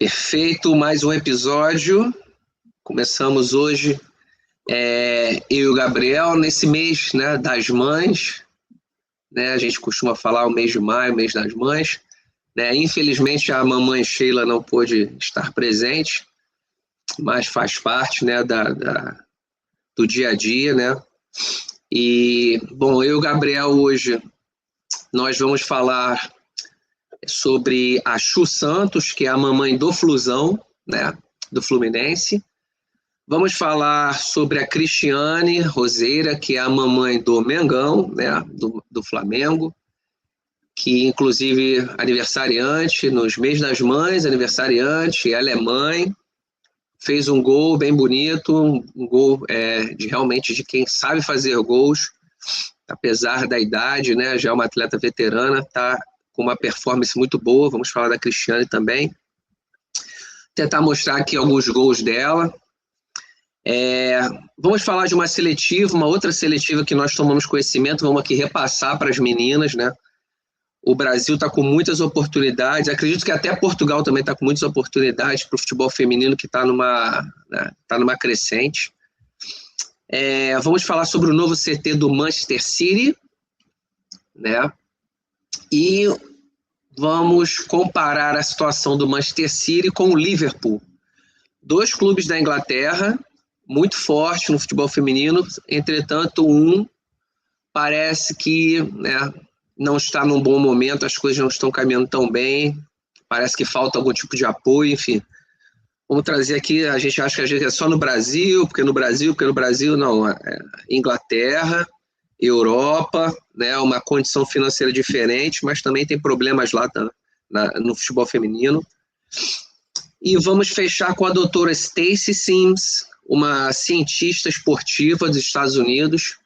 Perfeito, mais um episódio. Começamos hoje, eu e o Gabriel, nesse mês, né, das mães. Né, a gente costuma falar o mês de maio, mês das mães. Né, infelizmente, a mamãe Sheila não pôde estar presente, mas faz parte, né, do dia a dia. Né? E, bom, eu e o Gabriel hoje, nós vamos falar sobre a Chu Santos, que é a mamãe do Flusão, né, do Fluminense. Vamos falar sobre a Cristiane Roseira, que é a mamãe do Mengão, né, do Flamengo, que inclusive aniversariante, nos meses das mães, aniversariante, ela é mãe, fez um gol bem bonito, um gol realmente de quem sabe fazer gols, apesar da idade, né, já é uma atleta veterana, está com uma performance muito boa. Vamos falar da Cristiane também. Tentar mostrar aqui alguns gols dela. Vamos falar de uma seletiva, uma outra seletiva que nós tomamos conhecimento, vamos aqui repassar para as meninas, né? O Brasil está com muitas oportunidades, acredito que até Portugal também está com muitas oportunidades para o futebol feminino, que está numa crescente. Vamos falar sobre o novo CT do Manchester City, né? E vamos comparar a situação do Manchester City com o Liverpool. Dois clubes da Inglaterra, muito forte no futebol feminino, entretanto um parece que, né, não está num bom momento, as coisas não estão caminhando tão bem, parece que falta algum tipo de apoio, enfim. Vamos trazer aqui, a gente acha que a gente é só no Brasil, porque no Brasil não, Inglaterra, Europa, né, uma condição financeira diferente, mas também tem problemas lá no futebol feminino. E vamos fechar com a doutora Stacey Sims, uma cientista esportiva dos Estados Unidos,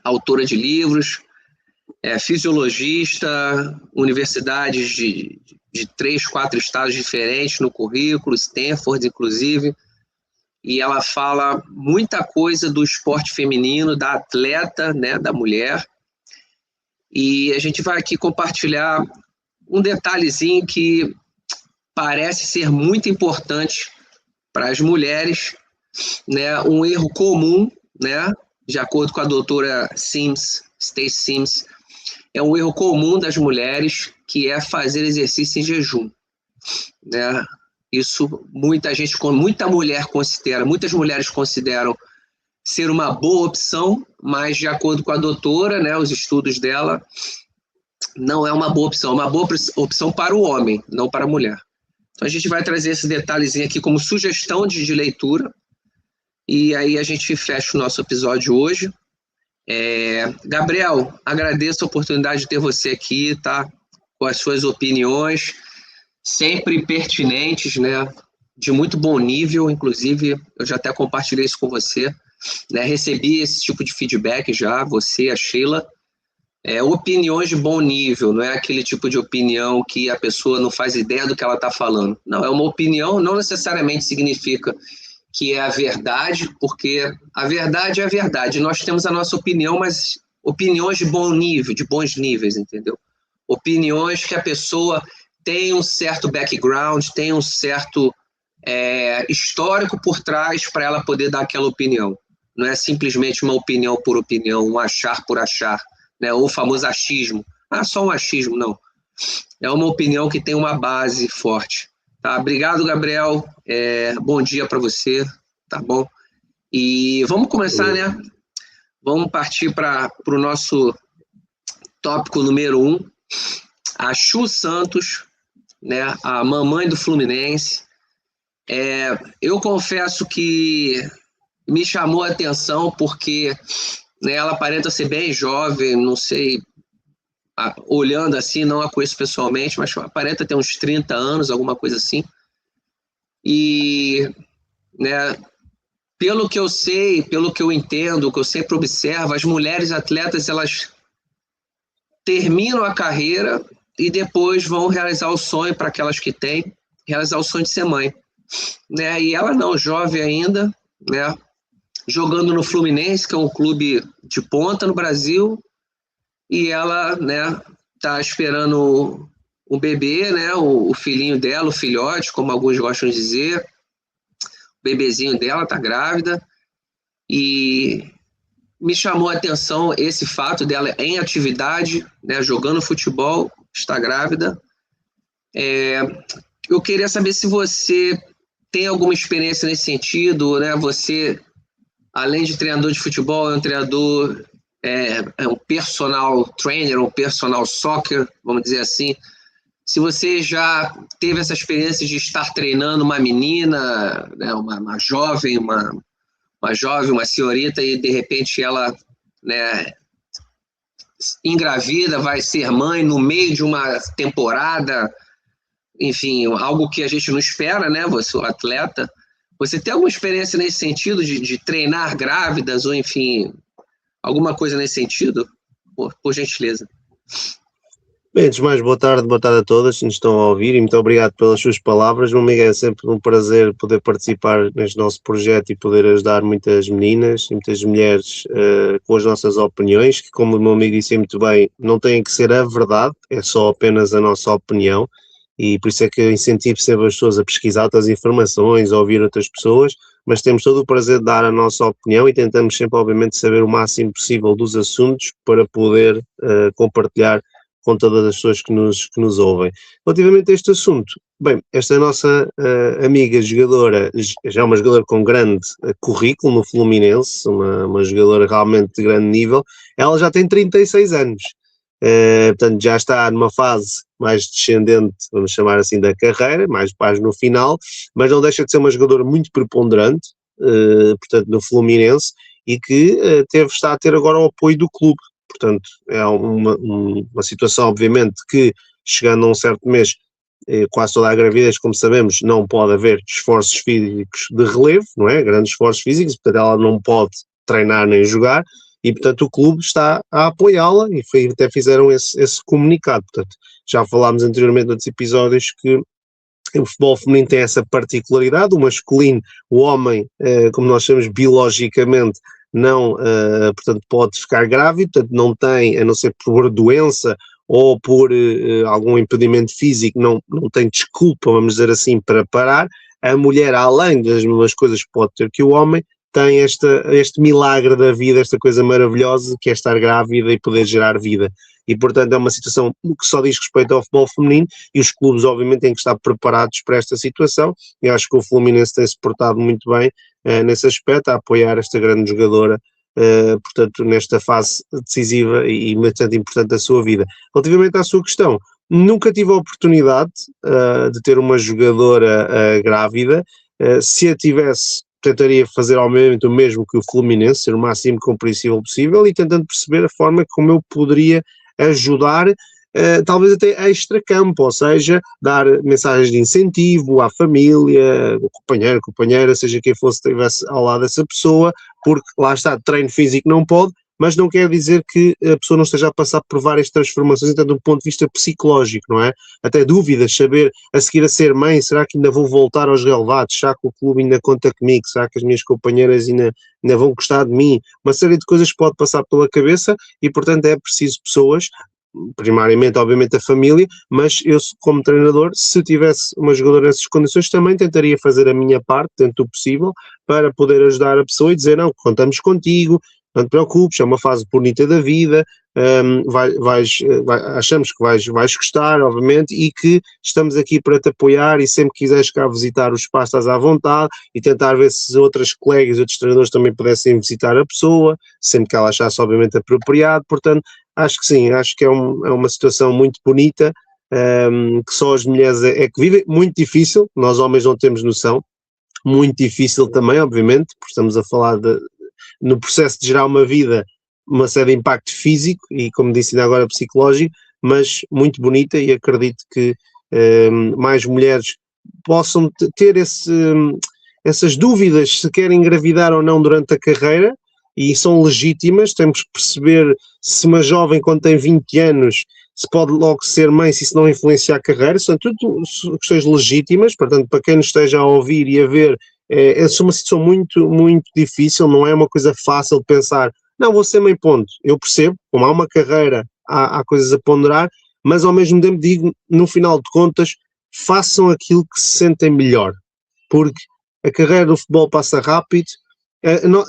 autora de livros, fisiologista, universidades de 3, 4 estados diferentes no currículo, Stanford, inclusive, e ela fala muita coisa do esporte feminino, da atleta, né, da mulher, e a gente vai aqui compartilhar um detalhezinho que parece ser muito importante para as mulheres, né, um erro comum, né, de acordo com a doutora Stacey Sims, é um erro comum das mulheres, que é fazer exercício em jejum, né? Isso muitas mulheres consideram ser uma boa opção, mas de acordo com a doutora, né, os estudos dela, não é uma boa opção, é uma boa opção para o homem, não para a mulher. Então a gente vai trazer esse detalhezinho aqui como sugestão de leitura, e aí a gente fecha o nosso episódio hoje. Gabriel, agradeço a oportunidade de ter você aqui, tá? Com as suas opiniões, sempre pertinentes, né? De muito bom nível, inclusive, eu já até compartilhei isso com você, né? Recebi esse tipo de feedback já, você, a Sheila. Opiniões de bom nível, não é aquele tipo de opinião que a pessoa não faz ideia do que ela está falando. Não, é uma opinião, não necessariamente significa que é a verdade, porque a verdade é a verdade. Nós temos a nossa opinião, mas opiniões de bom nível, de bons níveis, entendeu? Opiniões que a pessoa tem um certo background, tem um certo histórico por trás para ela poder dar aquela opinião. Não é simplesmente uma opinião por opinião, um achar por achar, né? Ou o famoso achismo. Só um achismo, não. É uma opinião que tem uma base forte. Tá? Obrigado, Gabriel. Bom dia para você, tá bom? E vamos começar, né? Vamos partir para o nosso tópico número 1. A Chu Santos, né? A mamãe do Fluminense. Eu confesso que me chamou a atenção porque, né, ela aparenta ser bem jovem, não sei, olhando assim, não a conheço pessoalmente, mas aparenta ter uns 30 anos, alguma coisa assim. E, né, pelo que eu sei, pelo que eu entendo, que eu sempre observo, as mulheres atletas, elas terminam a carreira e depois vão realizar o sonho, para aquelas que têm, realizar o sonho de ser mãe. Né? E ela não, jovem ainda, né, jogando no Fluminense, que é um clube de ponta no Brasil, e ela, né, está esperando um bebê, né, o filhinho dela, o filhote, como alguns gostam de dizer, o bebezinho dela está grávida, e me chamou a atenção esse fato dela em atividade, né, jogando futebol, está grávida. Eu queria saber se você tem alguma experiência nesse sentido, né? Você, além de treinador de futebol, é um treinador, é um personal trainer, um personal soccer, vamos dizer assim. Se você já teve essa experiência de estar treinando uma menina, né, uma jovem, uma senhorita, e de repente ela, né, engravida, vai ser mãe no meio de uma temporada, enfim, algo que a gente não espera, né? Você, o atleta. Você tem alguma experiência nesse sentido de treinar grávidas, ou enfim, alguma coisa nesse sentido? Por gentileza. Bem, antes de mais, boa tarde a todas que nos estão a ouvir, e muito obrigado pelas suas palavras. Meu amigo, é sempre um prazer poder participar neste nosso projeto e poder ajudar muitas meninas e muitas mulheres com as nossas opiniões, que, como o meu amigo disse muito bem, não têm que ser a verdade, é só apenas a nossa opinião, e por isso é que eu incentivo sempre as pessoas a pesquisar outras informações, a ouvir outras pessoas, mas temos todo o prazer de dar a nossa opinião e tentamos sempre, obviamente, saber o máximo possível dos assuntos para poder compartilhar com todas as pessoas que nos ouvem. Relativamente a este assunto, bem, esta nossa amiga jogadora, já é uma jogadora com grande currículo no Fluminense, uma jogadora realmente de grande nível, ela já tem 36 anos, portanto já está numa fase mais descendente, vamos chamar assim, da carreira, mais no final, mas não deixa de ser uma jogadora muito preponderante, portanto no Fluminense, e que está a ter agora o apoio do clube. Portanto, é uma situação, obviamente, que chegando a um certo mês, quase toda a gravidez, como sabemos, não pode haver esforços físicos de relevo, não é? Grandes esforços físicos, portanto ela não pode treinar nem jogar, e portanto o clube está a apoiá-la, e até fizeram esse comunicado. Portanto, já falámos anteriormente nos episódios que o futebol feminino tem essa particularidade, o masculino, o homem, como nós chamamos biologicamente, não, portanto, pode ficar grávido, portanto, não tem, a não ser por doença ou por algum impedimento físico, não tem desculpa, vamos dizer assim, para parar. A mulher, além das mesmas coisas que pode ter que o homem, tem este milagre da vida, esta coisa maravilhosa que é estar grávida e poder gerar vida. E, portanto, é uma situação que só diz respeito ao futebol feminino, e os clubes, obviamente, têm que estar preparados para esta situação, e acho que o Fluminense tem-se portado muito bem nesse aspecto, a apoiar esta grande jogadora, portanto, nesta fase decisiva e bastante importante da sua vida. Relativamente à sua questão, nunca tive a oportunidade de ter uma jogadora grávida. Se a tivesse, tentaria fazer ao momento o mesmo que o Fluminense, ser o máximo compreensível possível, e tentando perceber a forma como eu poderia ajudar, talvez até extra-campo, ou seja, dar mensagens de incentivo à família, o companheiro, companheira, seja quem fosse, estivesse ao lado dessa pessoa, porque lá está, treino físico não pode, mas não quer dizer que a pessoa não esteja a passar por várias transformações, tanto do ponto de vista psicológico, não é? Até dúvidas, saber, a seguir a ser mãe, será que ainda vou voltar aos relevados? Será que o clube ainda conta comigo? Será que as minhas companheiras ainda vão gostar de mim? Uma série de coisas pode passar pela cabeça, e portanto é preciso pessoas, primariamente, obviamente, a família, mas eu, como treinador, se tivesse uma jogadora nessas condições, também tentaria fazer a minha parte, dentro do possível, para poder ajudar a pessoa e dizer, não, contamos contigo, não te preocupes, é uma fase bonita da vida, achamos que vais gostar, obviamente, e que estamos aqui para te apoiar, e sempre que quiseres cá visitar o espaço estás à vontade, e tentar ver se outras colegas, outros treinadores também pudessem visitar a pessoa, sempre que ela achasse obviamente apropriado. Portanto, acho que sim, acho que é uma situação muito bonita, que só as mulheres é que vivem, muito difícil, nós homens não temos noção, muito difícil também, obviamente, porque estamos a falar no processo de gerar uma vida, uma série de impacto físico e, como disse ainda agora, psicológico, mas muito bonita, e acredito que mais mulheres possam ter essas dúvidas se querem engravidar ou não durante a carreira, e são legítimas. Temos que perceber se uma jovem, quando tem 20 anos, se pode logo ser mãe, se isso não influencia a carreira. São tudo questões legítimas, portanto, para quem nos esteja a ouvir e a ver, é uma situação muito, muito difícil, não é uma coisa fácil de pensar, não, vou ser mãe, ponto. Eu percebo, como há uma carreira, há coisas a ponderar, mas ao mesmo tempo digo, no final de contas, façam aquilo que se sentem melhor, porque a carreira do futebol passa rápido,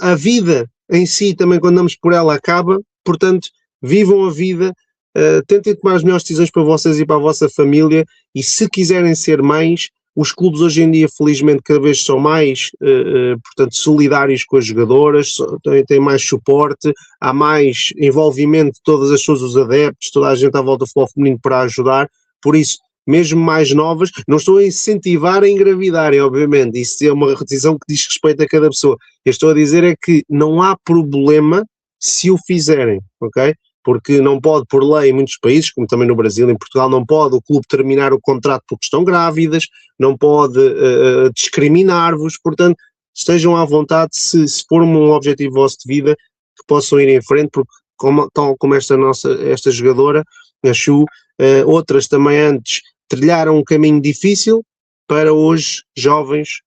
a vida em si também quando andamos por ela acaba, portanto vivam a vida, tentem tomar as melhores decisões para vocês e para a vossa família, e se quiserem ser mães, os clubes hoje em dia felizmente cada vez são mais portanto, solidários com as jogadoras, têm mais suporte, há mais envolvimento de todas as pessoas, os adeptos, toda a gente à volta do futebol feminino para ajudar, por isso mesmo mais novas, não estou a incentivar a engravidarem, obviamente, isso é uma decisão que diz respeito a cada pessoa. Eu estou a dizer é que não há problema se o fizerem, ok? Porque não pode, por lei, em muitos países, como também no Brasil, em Portugal, não pode o clube terminar o contrato porque estão grávidas, não pode discriminar-vos, portanto, estejam à vontade, se for um objetivo vosso de vida, que possam ir em frente, porque tal como esta jogadora, a Chu, outras também antes trilharam um caminho difícil para hoje jovens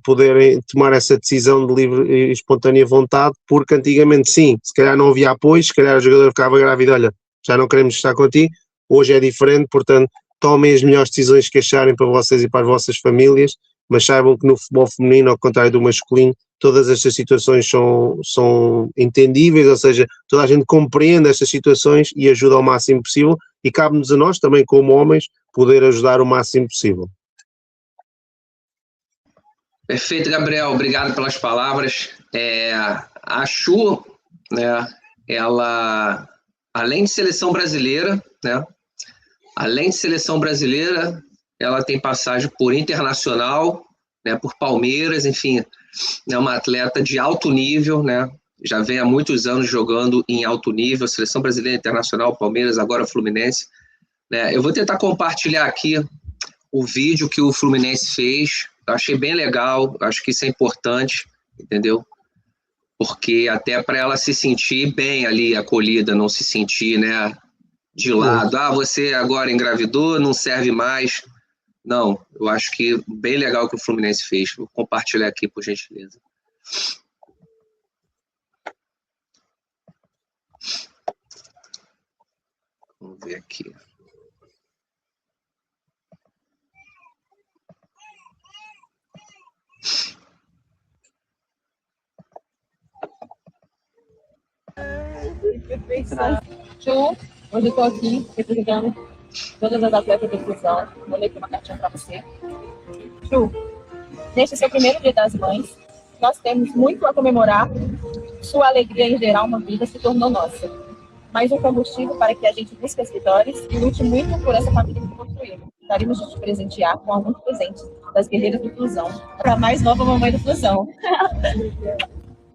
poderem tomar essa decisão de livre e espontânea vontade, porque antigamente sim, se calhar não havia apoio, se calhar a jogadora ficava grávida, olha, já não queremos estar contigo, hoje é diferente, portanto tomem as melhores decisões que acharem para vocês e para as vossas famílias, mas saibam que no futebol feminino, ao contrário do masculino, todas estas situações são entendíveis, ou seja, toda a gente compreende estas situações e ajuda ao máximo possível, e cabe-nos a nós também como homens poder ajudar o máximo possível. Perfeito, Gabriel, obrigado pelas palavras. A Chu, né, ela, além de seleção brasileira, né, ela tem passagem por Internacional, né, por Palmeiras, enfim, é uma atleta de alto nível, né, já vem há muitos anos jogando em alto nível, seleção brasileira, Internacional, Palmeiras, agora Fluminense. Né. Eu vou tentar compartilhar aqui o vídeo que o Fluminense fez. Eu achei bem legal, acho que isso é importante, entendeu? Porque até para ela se sentir bem ali, acolhida, não se sentir, né, de lado. Ah, você agora engravidou, não serve mais. Não, eu acho que bem legal o que o Fluminense fez. Vou compartilhar aqui, por gentileza. Vamos ver aqui. Chu, hoje eu estou aqui representando todas as atletas da fusão. Vou ler aqui uma cartinha para você. Chu, neste seu primeiro Dia das Mães, nós temos muito a comemorar. Sua alegria em gerar uma vida se tornou nossa. Mais um combustível para que a gente busque as vitórias e lute muito por essa família que construímos. Gostaríamos de te presentear com alguns presentes das guerreiras do Fusão. Para a mais nova mamãe do Fusão.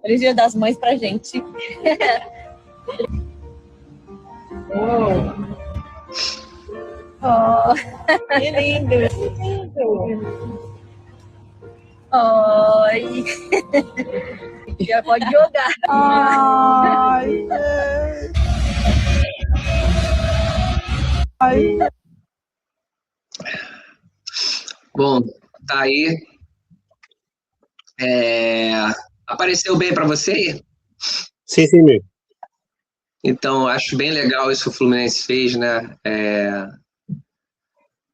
Feliz Dia das Mães pra gente. Uou. Oh, que lindo. Que lindo. Oi. Já pode jogar. Ai, ai. Bom, tá aí. Apareceu bem para você? Sim, sim, mesmo. Então, acho bem legal isso que o Fluminense fez, né?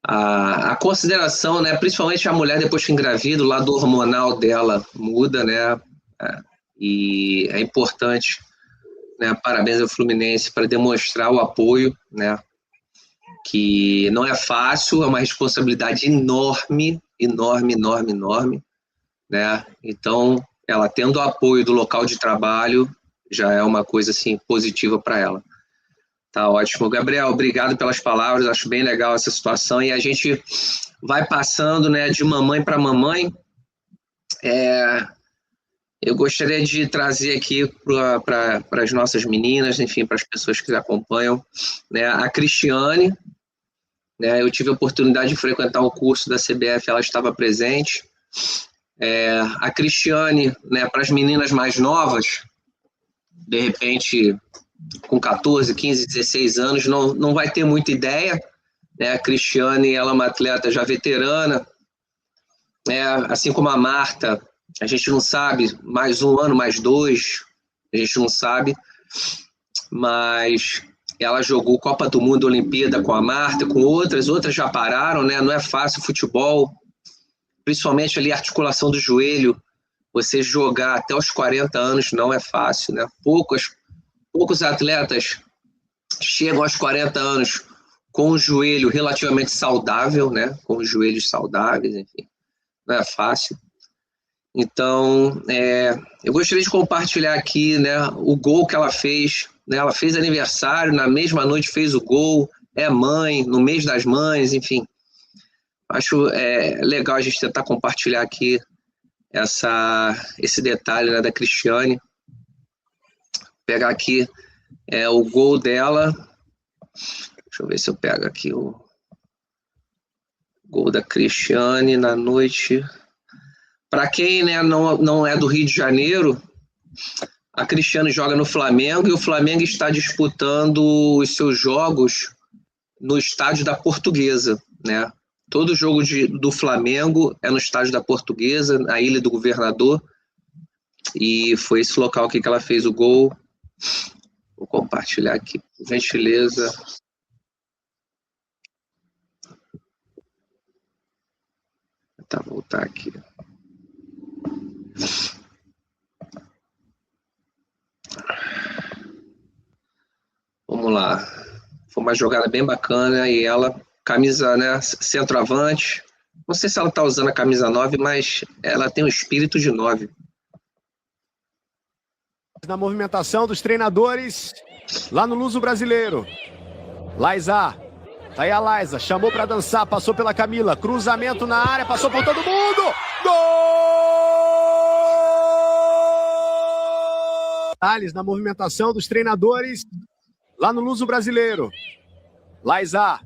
A consideração, né? Principalmente a mulher depois que engravida, o lado hormonal dela muda, né? E é importante, né? Parabéns ao Fluminense para demonstrar o apoio, né? Que não é fácil, é uma responsabilidade enorme, enorme, enorme, enorme, né? Então, ela tendo o apoio do local de trabalho já é uma coisa assim positiva para ela. Tá ótimo. Gabriel, obrigado pelas palavras, acho bem legal essa situação, e a gente vai passando, né, de mamãe para mamãe. Eu gostaria de trazer aqui para as nossas meninas, enfim, para as pessoas que acompanham, né, a Cristiane, né, eu tive a oportunidade de frequentar o curso da CBF, ela estava presente. A Cristiane, né, para as meninas mais novas, de repente, com 14, 15, 16 anos, não vai ter muita ideia, né? A Cristiane, ela é uma atleta já veterana, né? Assim como a Marta, a gente não sabe, mais um ano, mais dois, a gente não sabe, mas Ela jogou Copa do Mundo, Olimpíada com a Marta, com outras já pararam, né? Não é fácil futebol, principalmente ali a articulação do joelho. Você jogar até os 40 anos não é fácil, né? Poucos atletas chegam aos 40 anos com o joelho relativamente saudável, né? Com os joelhos saudáveis, enfim. Não é fácil. Então, eu gostaria de compartilhar aqui, né, o gol que ela fez. Né? Ela fez aniversário, na mesma noite fez o gol, é mãe, no mês das mães, enfim. Acho legal a gente tentar compartilhar aqui esse detalhe, né, da Cristiane. Vou pegar aqui o gol dela. Deixa eu ver se eu pego aqui o gol da Cristiane na noite. Para quem, né, não é do Rio de Janeiro, a Cristiane joga no Flamengo e o Flamengo está disputando os seus jogos no estádio da Portuguesa, né? Todo jogo do Flamengo é no estádio da Portuguesa, na Ilha do Governador, e foi esse local aqui que ela fez o gol. Vou compartilhar aqui, por gentileza. Vou voltar aqui. Vamos lá. Foi uma jogada bem bacana e ela, camisa, né, centroavante. Não sei se ela está usando a camisa 9, mas ela tem um espírito de 9. Na movimentação dos treinadores lá no Luso Brasileiro. Laisa. Tá aí a Laisa. Chamou para dançar. Passou pela Camila. Cruzamento na área. Passou por todo mundo. Gol! Detalhes na movimentação dos treinadores lá no Luso Brasileiro. Laisa.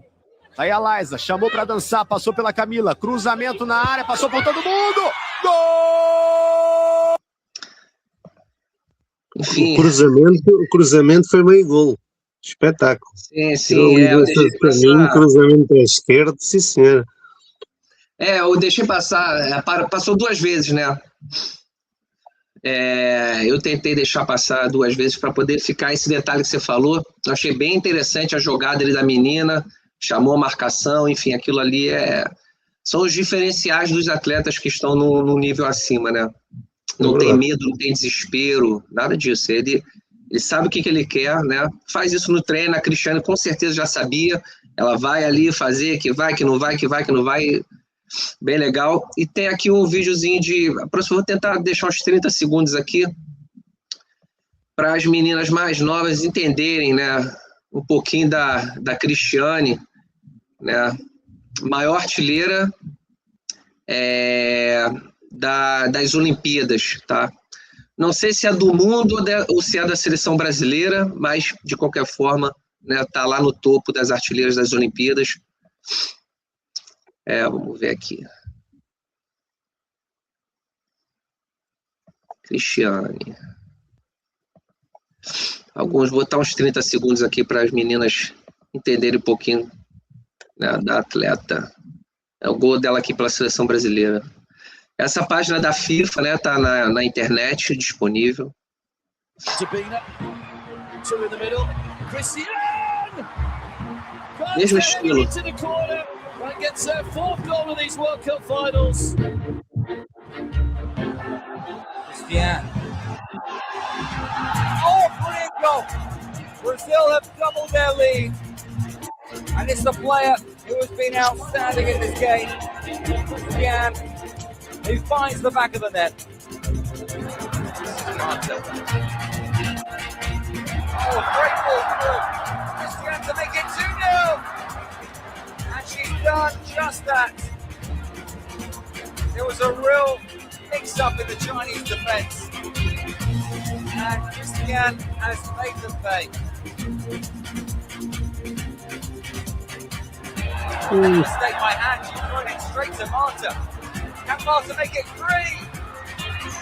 Tá aí a Laisa. Chamou para dançar. Passou pela Camila. Cruzamento na área. Passou por todo mundo. Gol! Enfim. O cruzamento foi meio gol. Espetáculo. Sim. Cruzamento à esquerda, sim, senhor. Eu deixei passar, passou 2 vezes, né? Eu tentei deixar passar 2 vezes para poder ficar esse detalhe que você falou. Eu achei bem interessante a jogada ali da menina, chamou a marcação, enfim, aquilo ali são os diferenciais dos atletas que estão no nível acima, né? Não tem medo, não tem desespero, nada disso. Ele sabe o que ele quer, né? Faz isso no treino. A Cristiane com certeza já sabia. Ela vai ali fazer, que vai, que não vai, que vai, que não vai. Bem legal. E tem aqui um videozinho vou tentar deixar uns 30 segundos aqui para as meninas mais novas entenderem, né, um pouquinho da Cristiane, né? Maior artilheira das Olimpíadas, tá? Não sei se é do mundo ou se é da seleção brasileira, mas, de qualquer forma, né, tá lá no topo das artilheiras das Olimpíadas. Vamos ver aqui. Cristiane. Vou botar uns 30 segundos aqui para as meninas entenderem um pouquinho, né, da atleta. É o gol dela aqui pela seleção brasileira. Essa página da FIFA, né, tá na internet, disponível. Mesmo estilo. Oh, brilliant goal! Brazil have doubled their lead. And it's the player who has been outstanding in this game, Cristiane, who finds the back of the net. Oh, great ball through. Cristiane to make it 2-0. And she's done just that. There was a real mix-up in the Chinese defence. And Cristiane has made them pay. A mistake by hand, she's thrown it straight to Marta. Can Marta make it 3?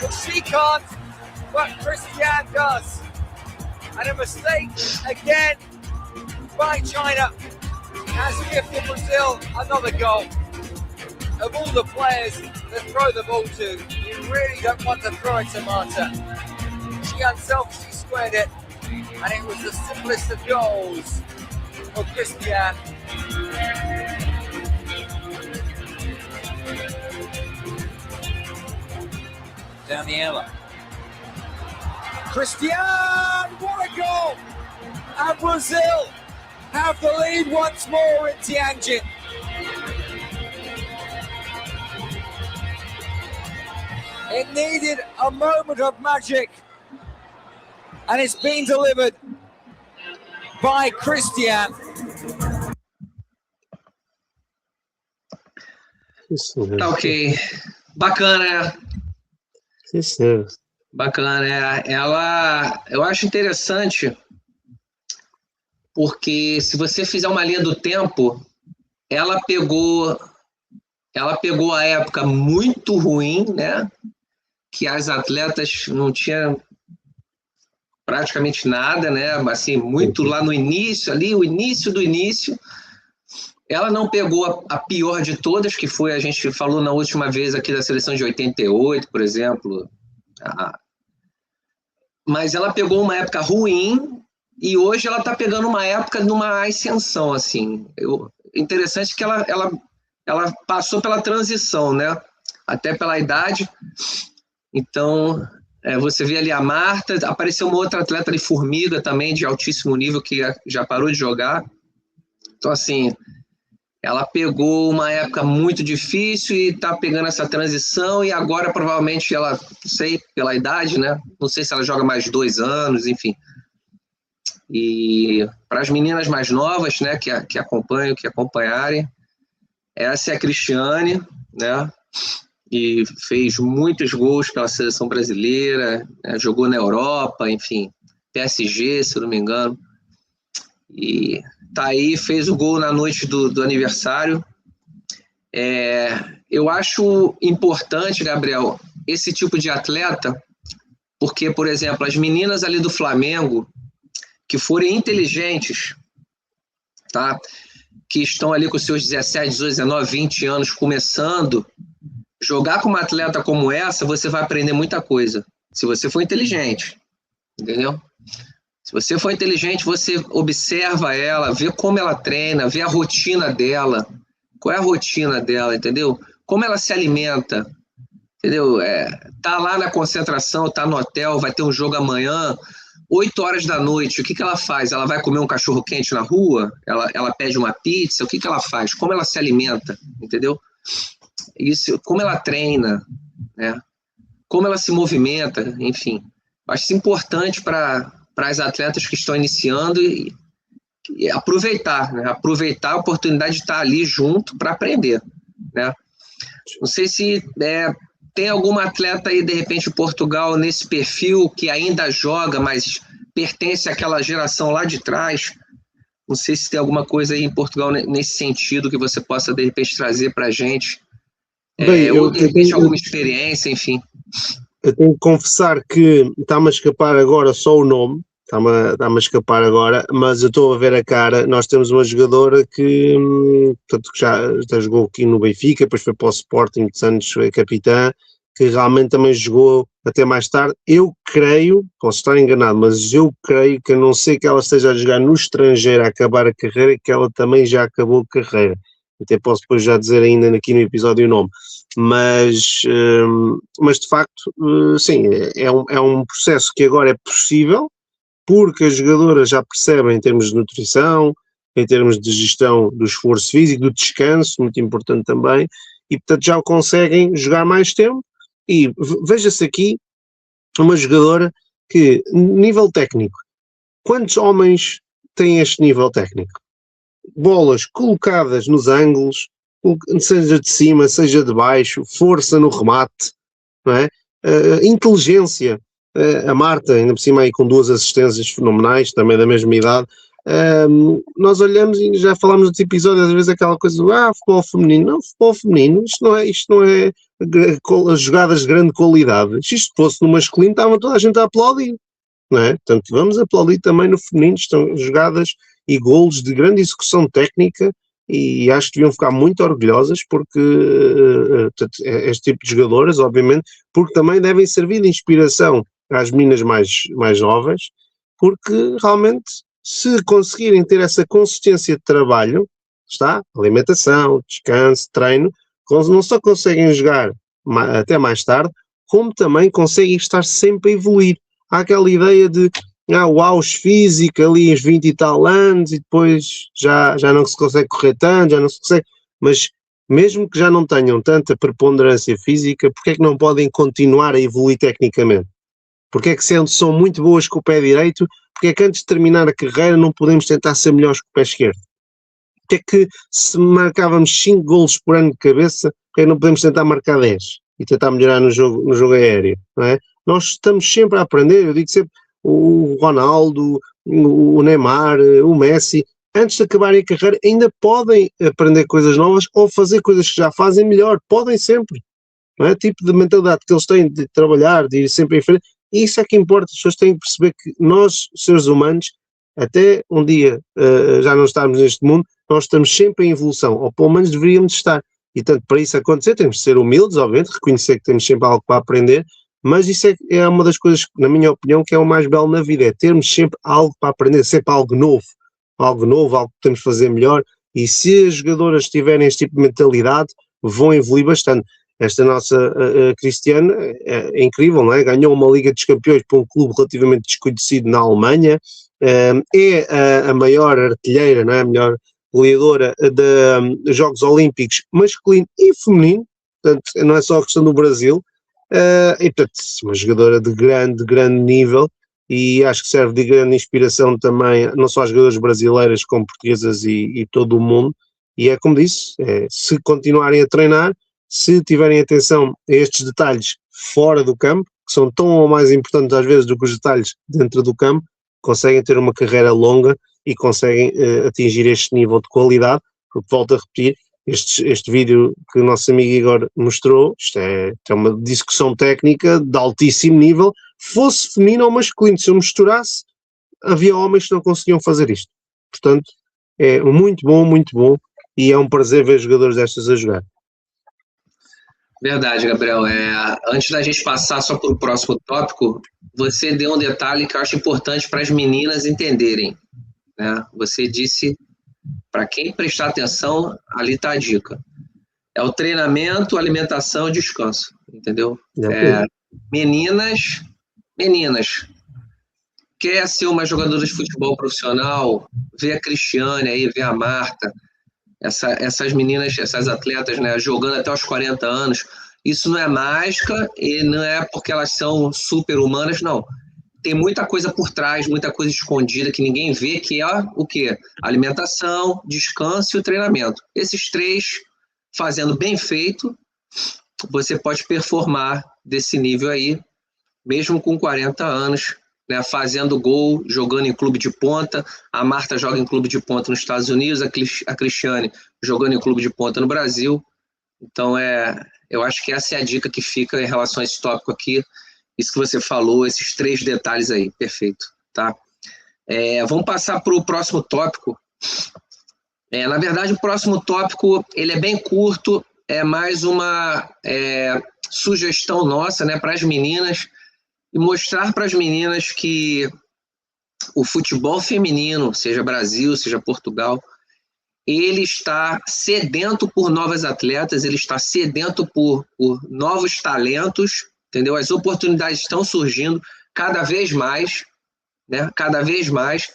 Well, she can't, but Cristiane does. And a mistake again by China has gifted Brazil another goal. Of all the players that throw the ball to, you really don't want to throw it to Marta. She unselfishly squared it, and it was the simplest of goals for Christian. Down the airline. Christian, what a goal! And Brazil have the lead once more in Tianjin. It needed a moment of magic, and it's been delivered by Christian. Tá ok. Bacana, Sim, senhor. bacana. Eu acho interessante, porque se você fizer uma linha do tempo, ela pegou a época muito ruim, né? Que as atletas não tinham praticamente nada, né? Assim, muito lá no início, ali, o início do início. Ela não pegou a pior de todas, que foi, a gente falou na última vez aqui da seleção de 88, por exemplo. Mas ela pegou uma época ruim e hoje ela está pegando uma época de uma ascensão, assim. Interessante que ela passou pela transição, né? Até pela idade. Então, você vê ali a Marta, apareceu uma outra atleta ali, Formiga, também, de altíssimo nível, que já parou de jogar. Então, assim, ela pegou uma época muito difícil e está pegando essa transição, e agora, provavelmente, ela, não sei, pela idade, né? Não sei se ela joga mais 2 anos, enfim. E para as meninas mais novas, né, que acompanham, que acompanharem, essa é a Cristiane, né? E fez muitos gols pela seleção brasileira, né, jogou na Europa, enfim, PSG, se eu não me engano. E tá aí, fez o gol na noite do aniversário. Eu acho importante, Gabriel, esse tipo de atleta, porque, por exemplo, as meninas ali do Flamengo, que forem inteligentes, tá? Que estão ali com seus 17, 18, 19, 20 anos começando, jogar com uma atleta como essa, você vai aprender muita coisa. Se você for inteligente, entendeu? Se você for inteligente, você observa ela, vê como ela treina, vê a rotina dela. Qual é a rotina dela, entendeu? Como ela se alimenta, entendeu? Tá lá na concentração, tá no hotel, vai ter um jogo amanhã, 8 horas da noite, o que ela faz? Ela vai comer um cachorro quente na rua? Ela pede uma pizza? O que ela faz? Como ela se alimenta, entendeu? Isso, como ela treina, né? Como ela se movimenta, enfim. Acho isso importante para as atletas que estão iniciando e aproveitar, né? Aproveitar a oportunidade de estar ali junto para aprender, né? Não sei se tem alguma atleta aí, de repente, em Portugal, nesse perfil, que ainda joga, mas pertence àquela geração lá de trás. Não sei se tem alguma coisa aí em Portugal nesse sentido que você possa, de repente, trazer para a gente. Ou, de repente, alguma experiência, enfim. Eu tenho que confessar que está-me a escapar agora só o nome, está-me a escapar agora, mas eu estou a ver a cara. Nós temos uma jogadora que, portanto, que já jogou aqui no Benfica, depois foi para o Sporting de Santos, foi capitã, que realmente também jogou até mais tarde. Eu creio, posso estar enganado, mas eu creio que, a não ser que ela esteja a jogar no estrangeiro a acabar a carreira, que ela também já acabou a carreira. Até posso depois já dizer ainda aqui no episódio o nome. Mas de facto, sim, é um processo que agora é possível, porque as jogadoras já percebem em termos de nutrição, em termos de gestão do esforço físico, do descanso, muito importante também, e portanto já conseguem jogar mais tempo. E veja-se aqui uma jogadora que, nível técnico, quantos homens têm este nível técnico? Bolas colocadas nos ângulos, seja de cima, seja de baixo, força no remate, não é? Inteligência, a Marta, ainda por cima aí com 2 assistências fenomenais, também da mesma idade. Nós olhamos e já falámos nos episódios, às vezes aquela coisa do futebol feminino. Não, futebol feminino, isto não é jogadas de grande qualidade. Se isto fosse no masculino, estava toda a gente a aplaudir, não é? Portanto, vamos aplaudir também no feminino, estão jogadas e golos de grande execução técnica, e acho que deviam ficar muito orgulhosas, porque este tipo de jogadoras, obviamente, porque também devem servir de inspiração às meninas mais novas, porque realmente, se conseguirem ter essa consistência de trabalho, está, alimentação, descanso, treino, não só conseguem jogar até mais tarde, como também conseguem estar sempre a evoluir. Há aquela ideia de o auge físico ali uns 20 e tal anos e depois já não se consegue correr tanto, já não se consegue, mas mesmo que já não tenham tanta preponderância física, porque é que não podem continuar a evoluir tecnicamente? Porque é que são muito boas com o pé direito, porque é que antes de terminar a carreira não podemos tentar ser melhores com o pé esquerdo? Porque é que se marcávamos 5 golos por ano de cabeça, porque é que não podemos tentar marcar 10 e tentar melhorar no jogo aéreo, não é? Nós estamos sempre a aprender, eu digo sempre, o Ronaldo, o Neymar, o Messi, antes de acabarem a carreira ainda podem aprender coisas novas ou fazer coisas que já fazem melhor, podem sempre, não é? Tipo de mentalidade que eles têm de trabalhar, de ir sempre em frente, e isso é que importa. As pessoas têm que perceber que nós, seres humanos, até um dia já não estarmos neste mundo, nós estamos sempre em evolução, ou pelo menos deveríamos estar, e tanto para isso acontecer temos de ser humildes, obviamente, reconhecer que temos sempre algo para aprender, mas isso é uma das coisas, na minha opinião, que é o mais belo na vida, é termos sempre algo para aprender, sempre algo novo, algo que temos de fazer melhor, e se as jogadoras tiverem este tipo de mentalidade, vão evoluir bastante. Esta nossa Cristiane é incrível, não é? Ganhou uma Liga dos Campeões para um clube relativamente desconhecido na Alemanha, é a maior artilheira, não é? A melhor goleadora de Jogos Olímpicos masculino e feminino, portanto não é só a questão do Brasil, e portanto uma jogadora de grande nível, e acho que serve de grande inspiração também, não só às jogadoras brasileiras como portuguesas e todo o mundo, e é como disse, se continuarem a treinar, se tiverem atenção a estes detalhes fora do campo, que são tão ou mais importantes às vezes do que os detalhes dentro do campo, conseguem ter uma carreira longa e conseguem atingir este nível de qualidade, porque volto a repetir, este vídeo que o nosso amigo Igor mostrou, isto é uma discussão técnica de altíssimo nível, fosse feminino ou masculino, se eu misturasse, havia homens que não conseguiam fazer isto. Portanto, é muito bom, e é um prazer ver jogadores destas a jogar. Verdade, Gabriel. Antes da gente passar só para o próximo tópico, você deu um detalhe que eu acho importante para as meninas entenderem, né? Você disse, para quem prestar atenção, ali está a dica. É o treinamento, alimentação e descanso, entendeu? Meninas, quer ser uma jogadora de futebol profissional, vê a Cristiane aí, vê a Marta, essas meninas, essas atletas, né, jogando até os 40 anos, isso não é mágica e não é porque elas são super-humanas, não. Tem muita coisa por trás, muita coisa escondida que ninguém vê, que é o quê? Alimentação, descanso e o treinamento. Esses três, fazendo bem feito, você pode performar desse nível aí, mesmo com 40 anos, né, fazendo gol, jogando em clube de ponta. A Marta joga em clube de ponta nos Estados Unidos, a Cristiane jogando em clube de ponta no Brasil. Então, eu acho que essa é a dica que fica em relação a esse tópico aqui. Isso que você falou, esses 3 detalhes aí, perfeito, tá? Vamos passar para o próximo tópico. Na verdade, o próximo tópico, ele é bem curto, é mais uma sugestão nossa, né, para as meninas, e mostrar para as meninas que o futebol feminino, seja Brasil, seja Portugal, ele está sedento por novas atletas, ele está sedento por novos talentos, entendeu? As oportunidades estão surgindo cada vez mais, né? Cada vez mais.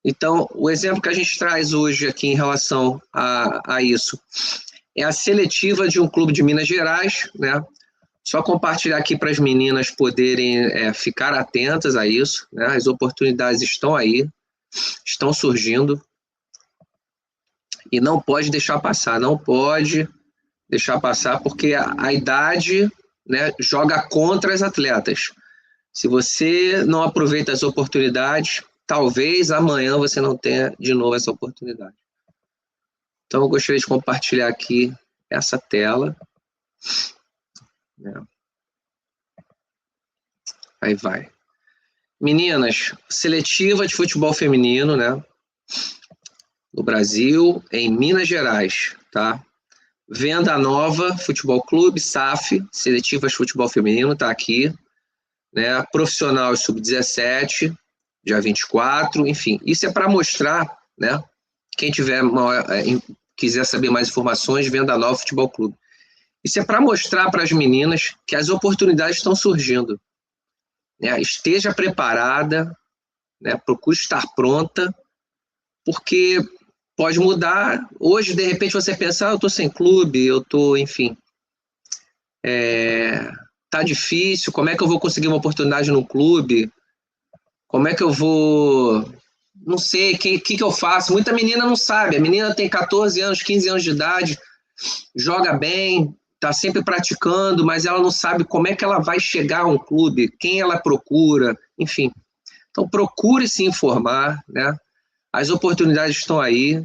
Então, o exemplo que a gente traz hoje aqui em relação a isso é a seletiva de um clube de Minas Gerais, né? Só compartilhar aqui para as meninas poderem ficar atentas a isso, né? As oportunidades estão aí, estão surgindo, e não pode deixar passar, porque a idade, né, joga contra as atletas. Se você não aproveita as oportunidades, talvez amanhã você não tenha de novo essa oportunidade. Então, eu gostaria de compartilhar aqui essa tela. Aí vai. Meninas, seletiva de futebol feminino, né? No Brasil, em Minas Gerais, tá? Venda Nova, Futebol Clube, SAF, seletivas de futebol feminino, tá aqui, né? Profissional sub-17, dia 24, enfim. Isso é para mostrar, né? Quem quiser saber mais informações, Venda Nova Futebol Clube. Isso é para mostrar para as meninas que as oportunidades estão surgindo. Né? Esteja preparada, né? Procure estar pronta, porque pode mudar. Hoje, de repente, você pensa, eu estou sem clube, eu estou, enfim, tá difícil, como é que eu vou conseguir uma oportunidade no clube? Como é que eu vou... Não sei, o que eu faço? Muita menina não sabe. A menina tem 14 anos, 15 anos de idade, joga bem, está sempre praticando, mas ela não sabe como é que ela vai chegar a um clube, quem ela procura, enfim. Então, procure se informar, né? As oportunidades estão aí.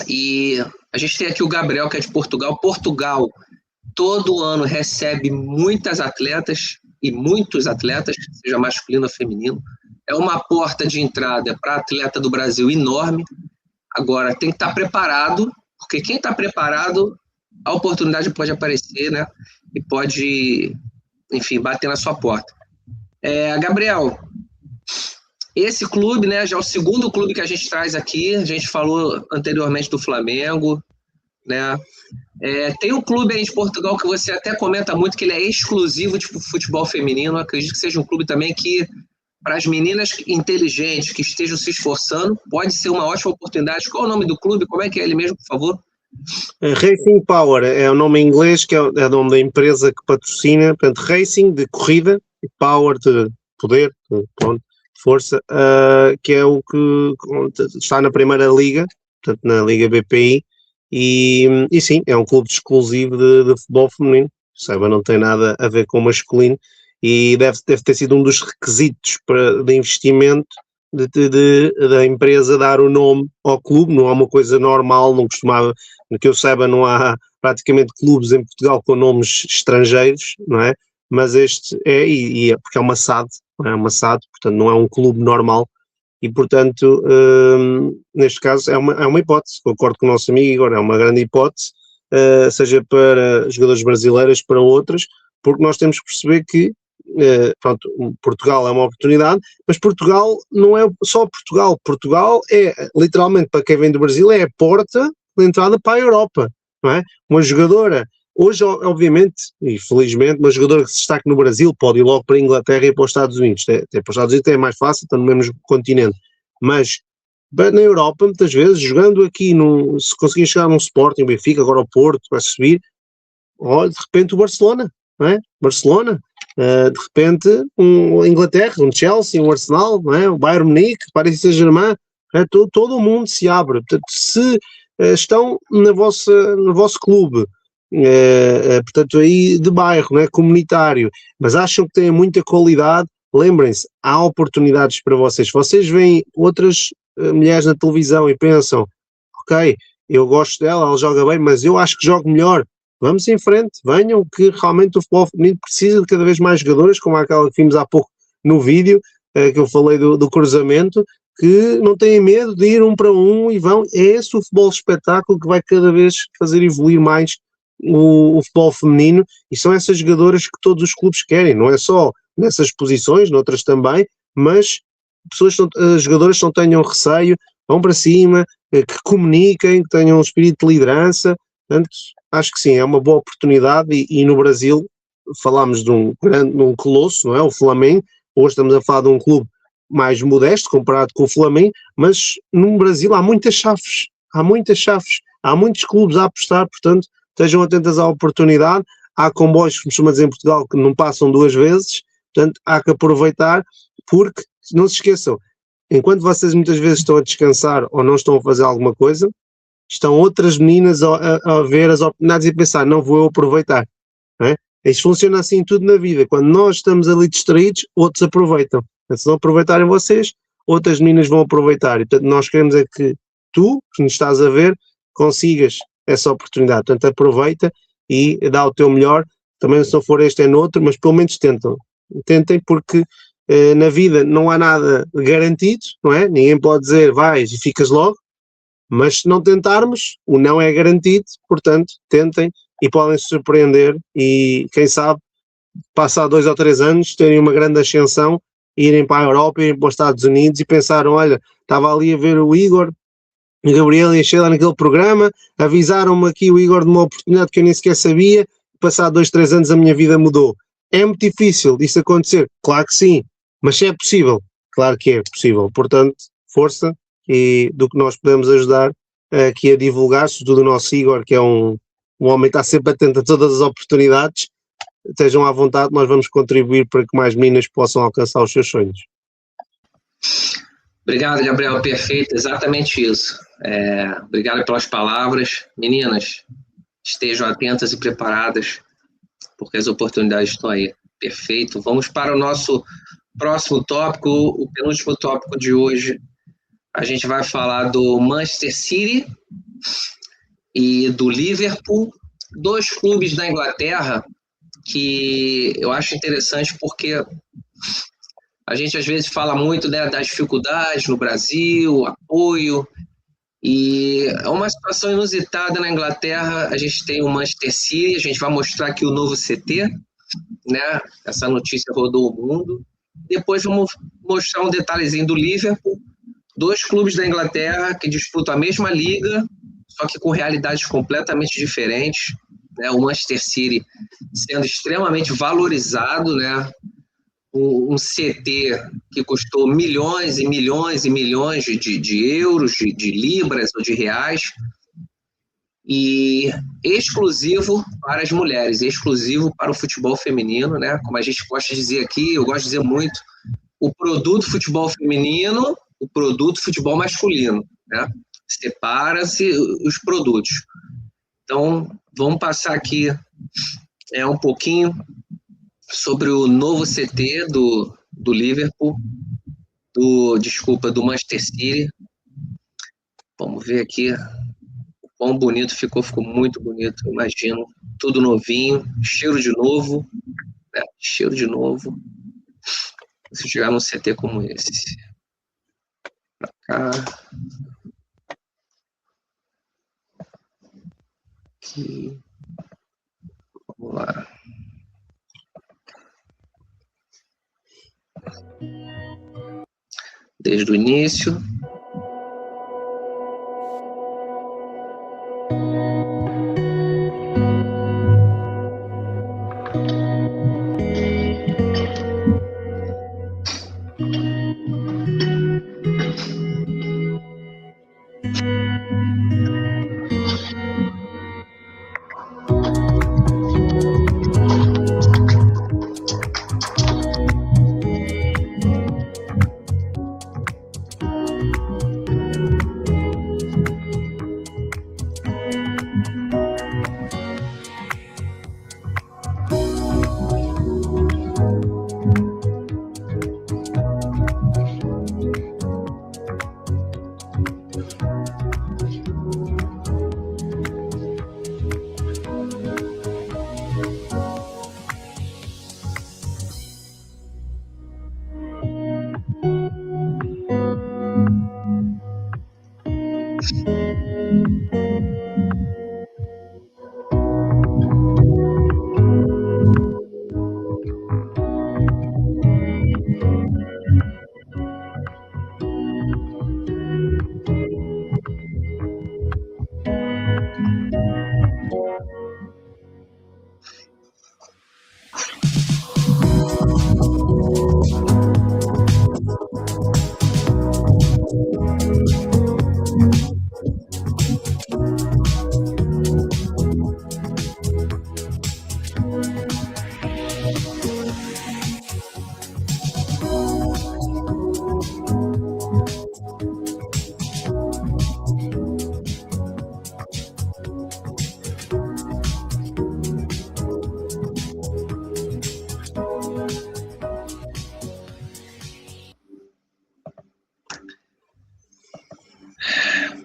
E a gente tem aqui o Gabriel, que é de Portugal. Portugal, todo ano, recebe muitas atletas, e muitos atletas, seja masculino ou feminino. É uma porta de entrada para atleta do Brasil enorme. Agora, tem que estar preparado, porque quem está preparado, a oportunidade pode aparecer, né? E pode, enfim, bater na sua porta. Gabriel, esse clube, né, já é o segundo clube que a gente traz aqui. A gente falou anteriormente do Flamengo, né? Tem um clube aí de Portugal que você até comenta muito, que ele é exclusivo de futebol feminino. Eu acredito que seja um clube também que, para as meninas inteligentes que estejam se esforçando, pode ser uma ótima oportunidade. Qual é o nome do clube? Como é que é ele mesmo, por favor? Racing Power é o nome em inglês, que é o nome da empresa que patrocina. Portanto, Racing de corrida e Power de poder, de força, que é o que está na primeira liga, portanto na Liga BPI, e sim, é um clube exclusivo de futebol feminino. Saiba, não tem nada a ver com o masculino, e deve ter sido um dos requisitos de investimento da empresa dar o nome ao clube. Não é uma coisa normal, não costumava, que eu saiba, não há praticamente clubes em Portugal com nomes estrangeiros, não é? Mas este é porque é uma SAD, não é uma SAD, portanto não é um clube normal, e portanto, neste caso é uma hipótese, concordo com o nosso amigo Igor, é uma grande hipótese, seja para jogadores brasileiros, para outras, porque nós temos que perceber que pronto, Portugal é uma oportunidade, mas Portugal não é só Portugal. Portugal é, literalmente, para quem vem do Brasil, é a porta de entrada para a Europa, não é? Uma jogadora, hoje, obviamente, e felizmente, uma jogadora que se destaque no Brasil pode ir logo para a Inglaterra e para os Estados Unidos. Até para os Estados Unidos é mais fácil, está no mesmo continente, mas na Europa, muitas vezes, jogando aqui, se conseguir chegar num Sporting, Benfica, agora o Porto, vai subir, olha, de repente o Barcelona, não é? Barcelona, de repente a Inglaterra, um Chelsea, um Arsenal, não é? O Bayern Munique, Paris Saint-Germain, todo o mundo se abre. Portanto, se estão no vosso clube, portanto aí de bairro, não é? Comunitário, mas acham que têm muita qualidade, lembrem-se, há oportunidades para vocês. Vocês veem outras mulheres na televisão e pensam, ok, eu gosto dela, ela joga bem, mas eu acho que jogo melhor. Vamos em frente, venham, que realmente o futebol feminino precisa de cada vez mais jogadores, como aquela que vimos há pouco no vídeo, que eu falei do cruzamento, que não têm medo de ir um para um e vão. É esse o futebol espetáculo que vai cada vez fazer evoluir mais o futebol feminino, e são essas jogadoras que todos os clubes querem, não é só nessas posições, noutras também, mas jogadoras que não tenham receio, vão para cima, que comuniquem, que tenham um espírito de liderança. Portanto, acho que sim, é uma boa oportunidade, e no Brasil falámos de um colosso, não é? O Flamengo. Hoje estamos a falar de um clube mais modesto comparado com o Flamengo, mas no Brasil há muitas chaves, há muitos clubes a apostar, portanto estejam atentas à oportunidade. Há comboios, como costuma dizer em Portugal, que não passam duas vezes, portanto há que aproveitar, porque não se esqueçam, enquanto vocês muitas vezes estão a descansar ou não estão a fazer alguma coisa, estão outras meninas a ver as oportunidades e a pensar, não vou eu aproveitar, não é? Isto funciona assim tudo na vida. Quando nós estamos ali distraídos, outros aproveitam. Se não aproveitarem vocês, outras meninas vão aproveitar. E, portanto, nós queremos é que tu, que nos estás a ver, consigas essa oportunidade. Portanto, aproveita e dá o teu melhor. Também, se não for este, é noutro, mas pelo menos tentem, porque na vida não há nada garantido, não é? Ninguém pode dizer vais e ficas logo, mas se não tentarmos, o não é garantido. Portanto, tentem e podem se surpreender, e quem sabe, passar 2 ou 3 anos, terem uma grande ascensão irem para a Europa, irem para os Estados Unidos e pensaram, olha, estava ali a ver o Igor e o Gabriel e a Sheila naquele programa, avisaram-me aqui o Igor de uma oportunidade que eu nem sequer sabia, passado 2, 3 anos a minha vida mudou. É muito difícil disso acontecer? Claro que sim, mas se é possível, claro que é possível. Portanto, força e do que nós podemos ajudar aqui a divulgar, sobretudo o nosso Igor, que é um homem que está sempre atento a todas as oportunidades, estejam à vontade, nós vamos contribuir para que mais meninas possam alcançar os seus sonhos. Obrigado, Gabriel, perfeito, exatamente isso. Obrigado pelas palavras. Meninas, estejam atentas e preparadas, porque as oportunidades estão aí. Perfeito. Vamos para o nosso próximo tópico, o penúltimo tópico de hoje. A gente vai falar do Manchester City e do Liverpool, 2 clubes da Inglaterra que eu acho interessante porque a gente às vezes fala muito, né, das dificuldades no Brasil, apoio, e é uma situação inusitada na Inglaterra. A gente tem o Manchester City, a gente vai mostrar aqui o novo CT, né? Essa notícia rodou o mundo. Depois vamos mostrar um detalhezinho do Liverpool, 2 clubes da Inglaterra que disputam a mesma liga, só que com realidades completamente diferentes, né? O Manchester City sendo extremamente valorizado, né? Um CT que custou milhões e milhões e milhões de euros, de libras ou de reais, e exclusivo para as mulheres, exclusivo para o futebol feminino, né? Como a gente gosta de dizer aqui, eu gosto de dizer muito, o produto futebol feminino, o produto futebol masculino, né? Separa-se os produtos. Então, vamos passar aqui um pouquinho sobre o novo CT do Liverpool, do Manchester City. Vamos ver aqui o quão bonito ficou muito bonito, imagino. Tudo novinho, cheiro de novo, né? Cheiro de novo. Se chegar num CT como esse. Pra cá. Aqui. Vamos lá. Desde o início.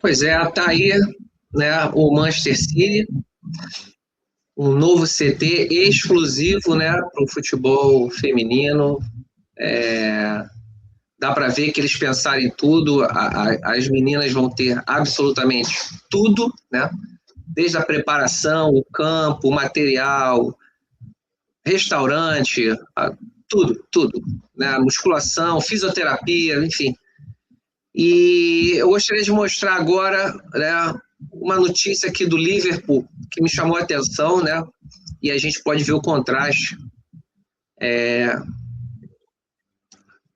Pois é, tá aí, né, o Manchester City, um novo CT exclusivo, né, para o futebol feminino. Dá para ver que eles pensaram em tudo, as meninas vão ter absolutamente tudo, né, desde a preparação, o campo, o material, restaurante, tudo, né? Musculação, fisioterapia, enfim. E eu gostaria de mostrar agora, né, uma notícia aqui do Liverpool que me chamou a atenção, né? E a gente pode ver o contraste.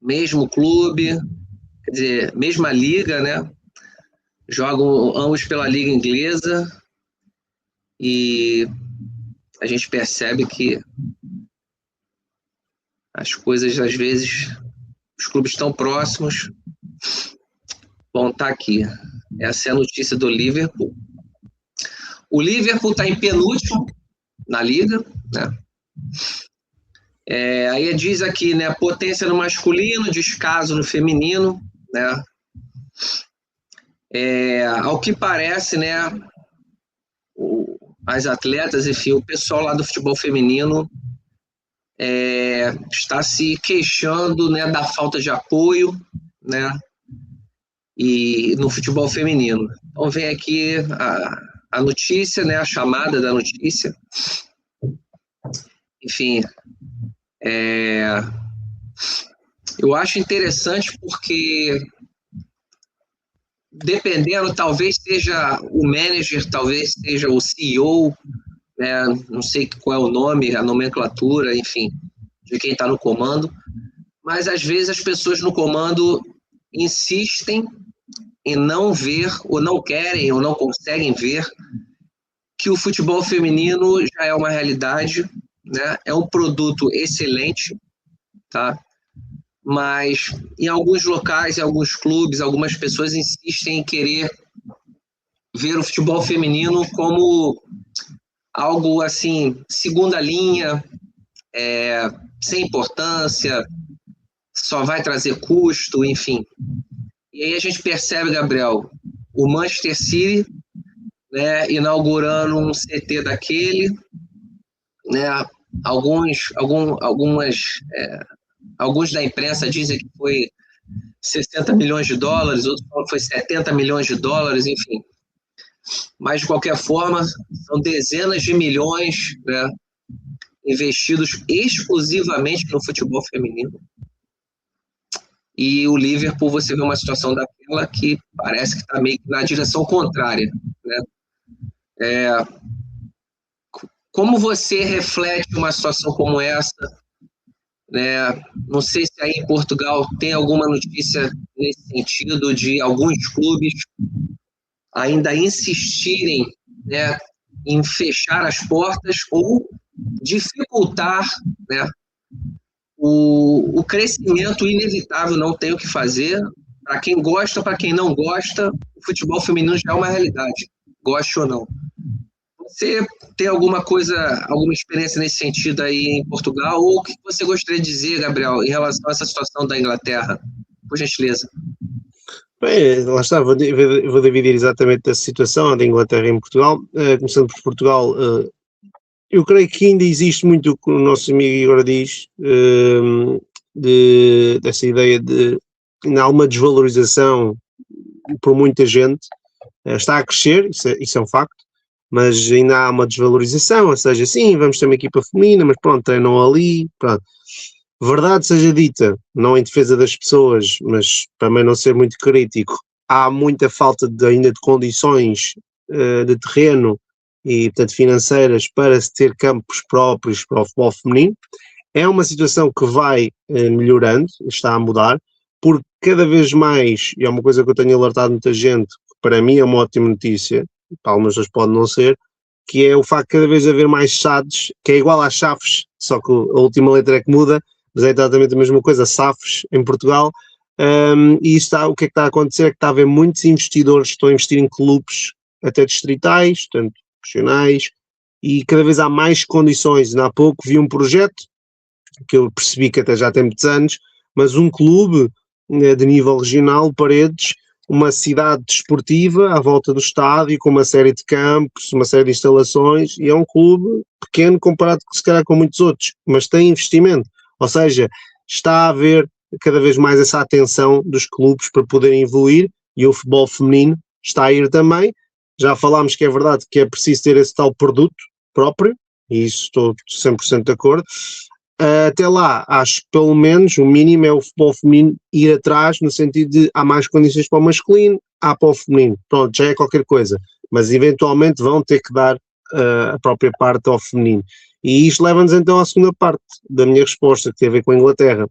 Mesmo clube, quer dizer, mesma liga, né? Jogam ambos pela liga inglesa e a gente percebe que as coisas, às vezes, os clubes estão próximos. Bom, tá aqui. Essa é a notícia do Liverpool. O Liverpool está em penúltimo na liga, né? Aí diz aqui, né? Potência no masculino, descaso no feminino, né? Ao que parece, né? As atletas, enfim, o pessoal lá do futebol feminino está se queixando, né, da falta de apoio, né? E no futebol feminino. Então vem aqui a notícia, né? A chamada da notícia. Enfim, eu acho interessante porque dependendo, talvez seja o manager, talvez seja o CEO, né? Não sei qual é o nome, a nomenclatura, enfim, de quem está no comando, mas às vezes as pessoas no comando insistem em não ver, ou não querem, ou não conseguem ver que o futebol feminino já é uma realidade, né? É um produto excelente, tá? Mas em alguns locais, em alguns clubes, algumas pessoas insistem em querer ver o futebol feminino como algo assim, segunda linha, sem importância, só vai trazer custo, enfim. E aí a gente percebe, Gabriel, o Manchester City, né, inaugurando um CT daquele, né, alguns da imprensa dizem que foi 60 milhões de dólares, outros falam que foi 70 milhões de dólares, enfim. Mas, de qualquer forma, são dezenas de milhões, né, investidos exclusivamente no futebol feminino. E o Liverpool, você vê uma situação daquela que parece que está meio que na direção contrária, né? Como você reflete uma situação como essa, né? Não sei se aí em Portugal tem alguma notícia nesse sentido de alguns clubes ainda insistirem, né, em fechar as portas ou dificultar, né, o crescimento inevitável, não tem o que fazer. Para quem gosta, para quem não gosta, o futebol feminino já é uma realidade, goste ou não. Você tem alguma experiência nesse sentido aí em Portugal? Ou o que você gostaria de dizer, Gabriel, em relação a essa situação da Inglaterra? Por gentileza. Bem, lá está, vou dividir exatamente essa situação da Inglaterra e em Portugal. Começando por Portugal, eu creio que ainda existe muito o que o nosso amigo agora diz, dessa ideia de ainda há uma desvalorização por muita gente. Está a crescer, isso é um facto, mas ainda há uma desvalorização, ou seja, sim, vamos ter uma equipa feminina, mas pronto, treinam ali, pronto. Verdade seja dita, não em defesa das pessoas, mas também não ser muito crítico, há muita falta ainda de condições de terreno e, portanto, financeiras para se ter campos próprios para o futebol feminino. É uma situação que vai melhorando, está a mudar, porque cada vez mais, e é uma coisa que eu tenho alertado muita gente, que para mim é uma ótima notícia, para algumas pessoas pode não ser, que é o facto de cada vez haver mais SADs, que é igual às chaves, só que a última letra é que muda, mas é exatamente a mesma coisa, SAFs em Portugal, e o que é que está a acontecer é que está a haver muitos investidores que estão a investir em clubes até distritais, portanto, profissionais, e cada vez há mais condições. Há pouco vi um projeto, que eu percebi que até já tem muitos anos, mas um clube de nível regional, Paredes, uma cidade desportiva à volta do estádio, com uma série de campos, uma série de instalações, e é um clube pequeno comparado se calhar com muitos outros, mas tem investimento. Ou seja, está a haver cada vez mais essa atenção dos clubes para poderem evoluir, e o futebol feminino está a ir também. Já falámos que é verdade que é preciso ter esse tal produto próprio, e isso estou 100% de acordo. Até lá, acho que pelo menos o mínimo é o futebol feminino ir atrás, no sentido de há mais condições para o masculino, há para o feminino, pronto, já é qualquer coisa, mas eventualmente vão ter que dar a própria parte ao feminino. E isto leva-nos então à segunda parte da minha resposta, que tem a ver com a Inglaterra.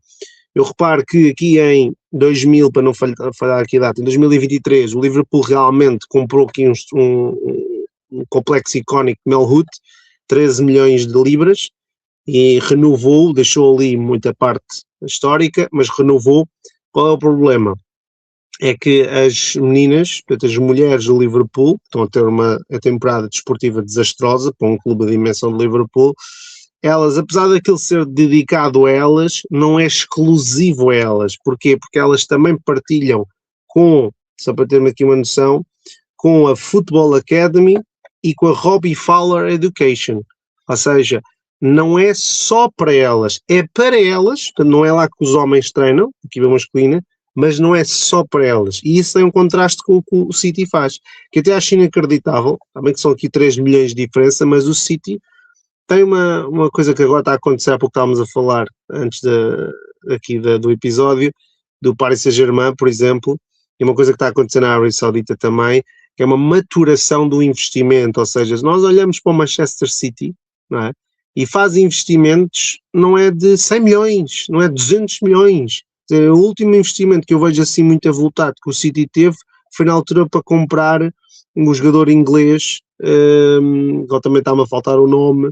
Eu reparo que aqui em 2000, para não falhar aqui a data, em 2023, o Liverpool realmente comprou aqui um complexo icónico de Melwood, 13 milhões de libras, e renovou, deixou ali muita parte histórica, mas renovou. Qual é o problema? É que as meninas, portanto as mulheres do Liverpool, estão a ter uma temporada desportiva desastrosa para um clube da dimensão de Liverpool. Elas, apesar daquilo ser dedicado a elas, não é exclusivo a elas. Porquê? Porque elas também partilham com, só para termos aqui uma noção, com a Football Academy e com a Robbie Fowler Education. Ou seja, não é só para elas, é para elas, portanto não é lá que os homens treinam, equipa masculina, mas não é só para elas. E isso tem um contraste com o que o City faz, que até acho inacreditável, também que são aqui 3 milhões de diferença, mas o City tem uma coisa que agora está a acontecer, há pouco estávamos a falar, antes do episódio, do Paris Saint-Germain, por exemplo, e uma coisa que está a acontecer na Arábia Saudita também, que é uma maturação do investimento, ou seja, se nós olhamos para o Manchester City, não é? E faz investimentos, não é de 100 milhões, não é de 200 milhões. O último investimento que eu vejo assim muito avultado que o City teve foi na altura para comprar um jogador inglês, que também está-me a faltar o nome,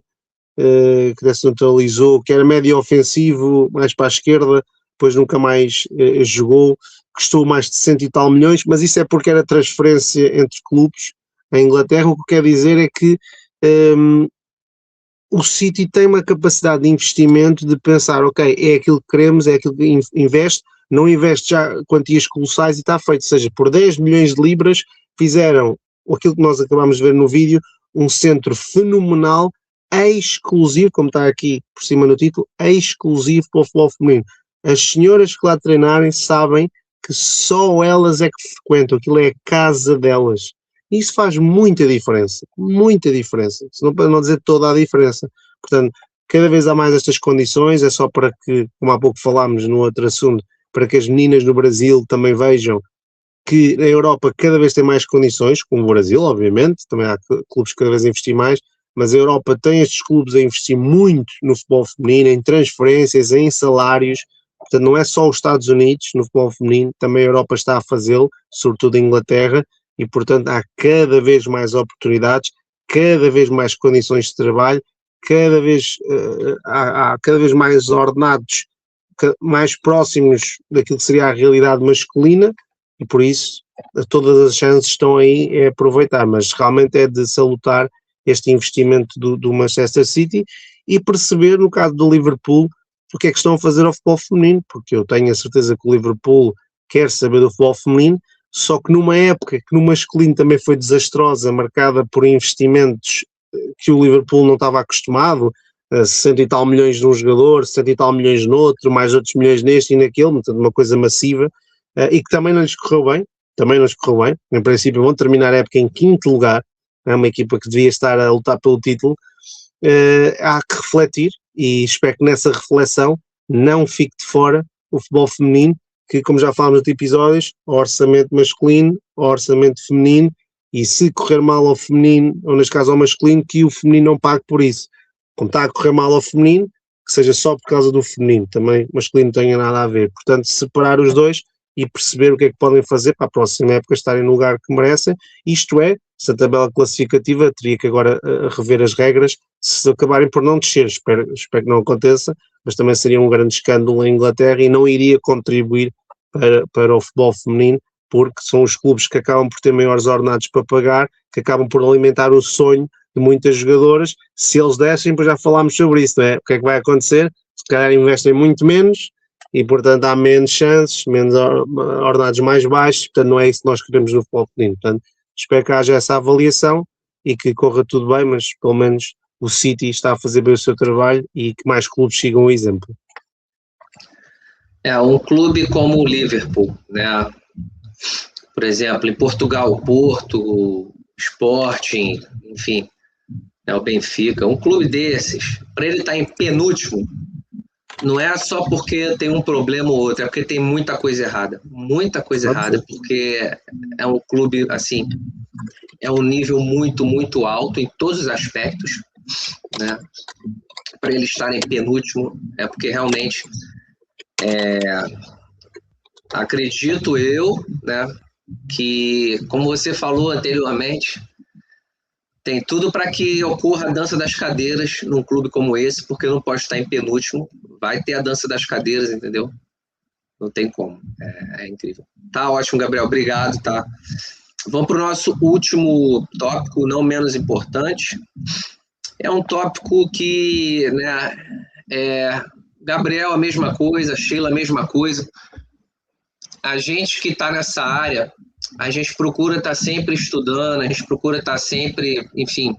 que descentralizou, que era médio ofensivo, mais para a esquerda, depois nunca mais jogou, custou mais de 100 e tal milhões, mas isso é porque era transferência entre clubes em Inglaterra. O que quer dizer é que o City tem uma capacidade de investimento de pensar, ok, é aquilo que queremos, é aquilo que investe, não investe já quantias colossais e está feito, ou seja, por 10 milhões de libras fizeram aquilo que nós acabámos de ver no vídeo, um centro fenomenal, exclusivo, como está aqui por cima no título, exclusivo para o futebol feminino. As senhoras que lá treinarem sabem que só elas é que frequentam, aquilo é a casa delas. Isso faz muita diferença, se não dizer toda a diferença. Portanto, cada vez há mais estas condições, é só para que, como há pouco falámos no outro assunto, para que as meninas no Brasil também vejam que a Europa cada vez tem mais condições, como o Brasil, obviamente, também há clubes que cada vez investem mais, mas a Europa tem estes clubes a investir muito no futebol feminino, em transferências, em salários. Portanto, não é só os Estados Unidos no futebol feminino, também a Europa está a fazê-lo, sobretudo a Inglaterra, e portanto há cada vez mais oportunidades, cada vez mais condições de trabalho, há cada vez mais ordenados mais próximos daquilo que seria a realidade masculina, e por isso todas as chances estão aí a aproveitar, mas realmente é de salutar este investimento do Manchester City e perceber, no caso do Liverpool, o que é que estão a fazer ao futebol feminino, porque eu tenho a certeza que o Liverpool quer saber do futebol feminino, só que numa época que no masculino também foi desastrosa, marcada por investimentos que o Liverpool não estava acostumado, 60 e tal milhões num jogador, 60 e tal milhões no outro, mais outros milhões neste e naquele, portanto uma coisa massiva, e que também não lhes correu bem, em princípio vão terminar a época em 5º lugar, é uma equipa que devia estar a lutar pelo título. Há que refletir, e espero que nessa reflexão não fique de fora o futebol feminino, que, como já falámos nos episódios, o orçamento masculino, o orçamento feminino, e se correr mal ao feminino, ou neste caso ao masculino, que o feminino não pague por isso. Como está a correr mal ao feminino, que seja só por causa do feminino, também o masculino não tenha nada a ver. Portanto, separar os dois e perceber o que é que podem fazer para a próxima época estarem no lugar que merecem, isto é, se a tabela classificativa teria que agora rever as regras, se acabarem por não descer, espero que não aconteça, mas também seria um grande escândalo em Inglaterra e não iria contribuir para o futebol feminino, porque são os clubes que acabam por ter maiores ordenados para pagar, que acabam por alimentar o sonho de muitas jogadoras. Se eles descem, pois já falámos sobre isso, não é? O que é que vai acontecer? Se calhar investem muito menos e, portanto, há menos chances, menos ordenados mais baixos, portanto, não é isso que nós queremos no futebol feminino. Portanto, espero que haja essa avaliação e que corra tudo bem, mas pelo menos o City está a fazer bem o seu trabalho e que mais clubes sigam o exemplo. Um clube como o Liverpool, né? Por exemplo, em Portugal, o Porto, o Sporting, enfim, o Benfica, um clube desses, para ele estar em penúltimo, não é só porque tem um problema ou outro, é porque tem muita coisa errada. Muita coisa errada, porque é um clube, assim, é um nível muito, muito alto em todos os aspectos, né? Para ele estar em penúltimo, é porque realmente, acredito eu, né, que, como você falou anteriormente, tem tudo para que ocorra a dança das cadeiras num clube como esse, porque não pode estar em penúltimo. Vai ter a dança das cadeiras, entendeu? Não tem como. É incrível. Tá ótimo, Gabriel. Obrigado, tá? Vamos para o nosso último tópico, não menos importante. É um tópico que, né, Gabriel, a mesma coisa, Sheila, a mesma coisa. A gente que está nessa área, a gente procura estar sempre estudando, a gente procura estar sempre, enfim,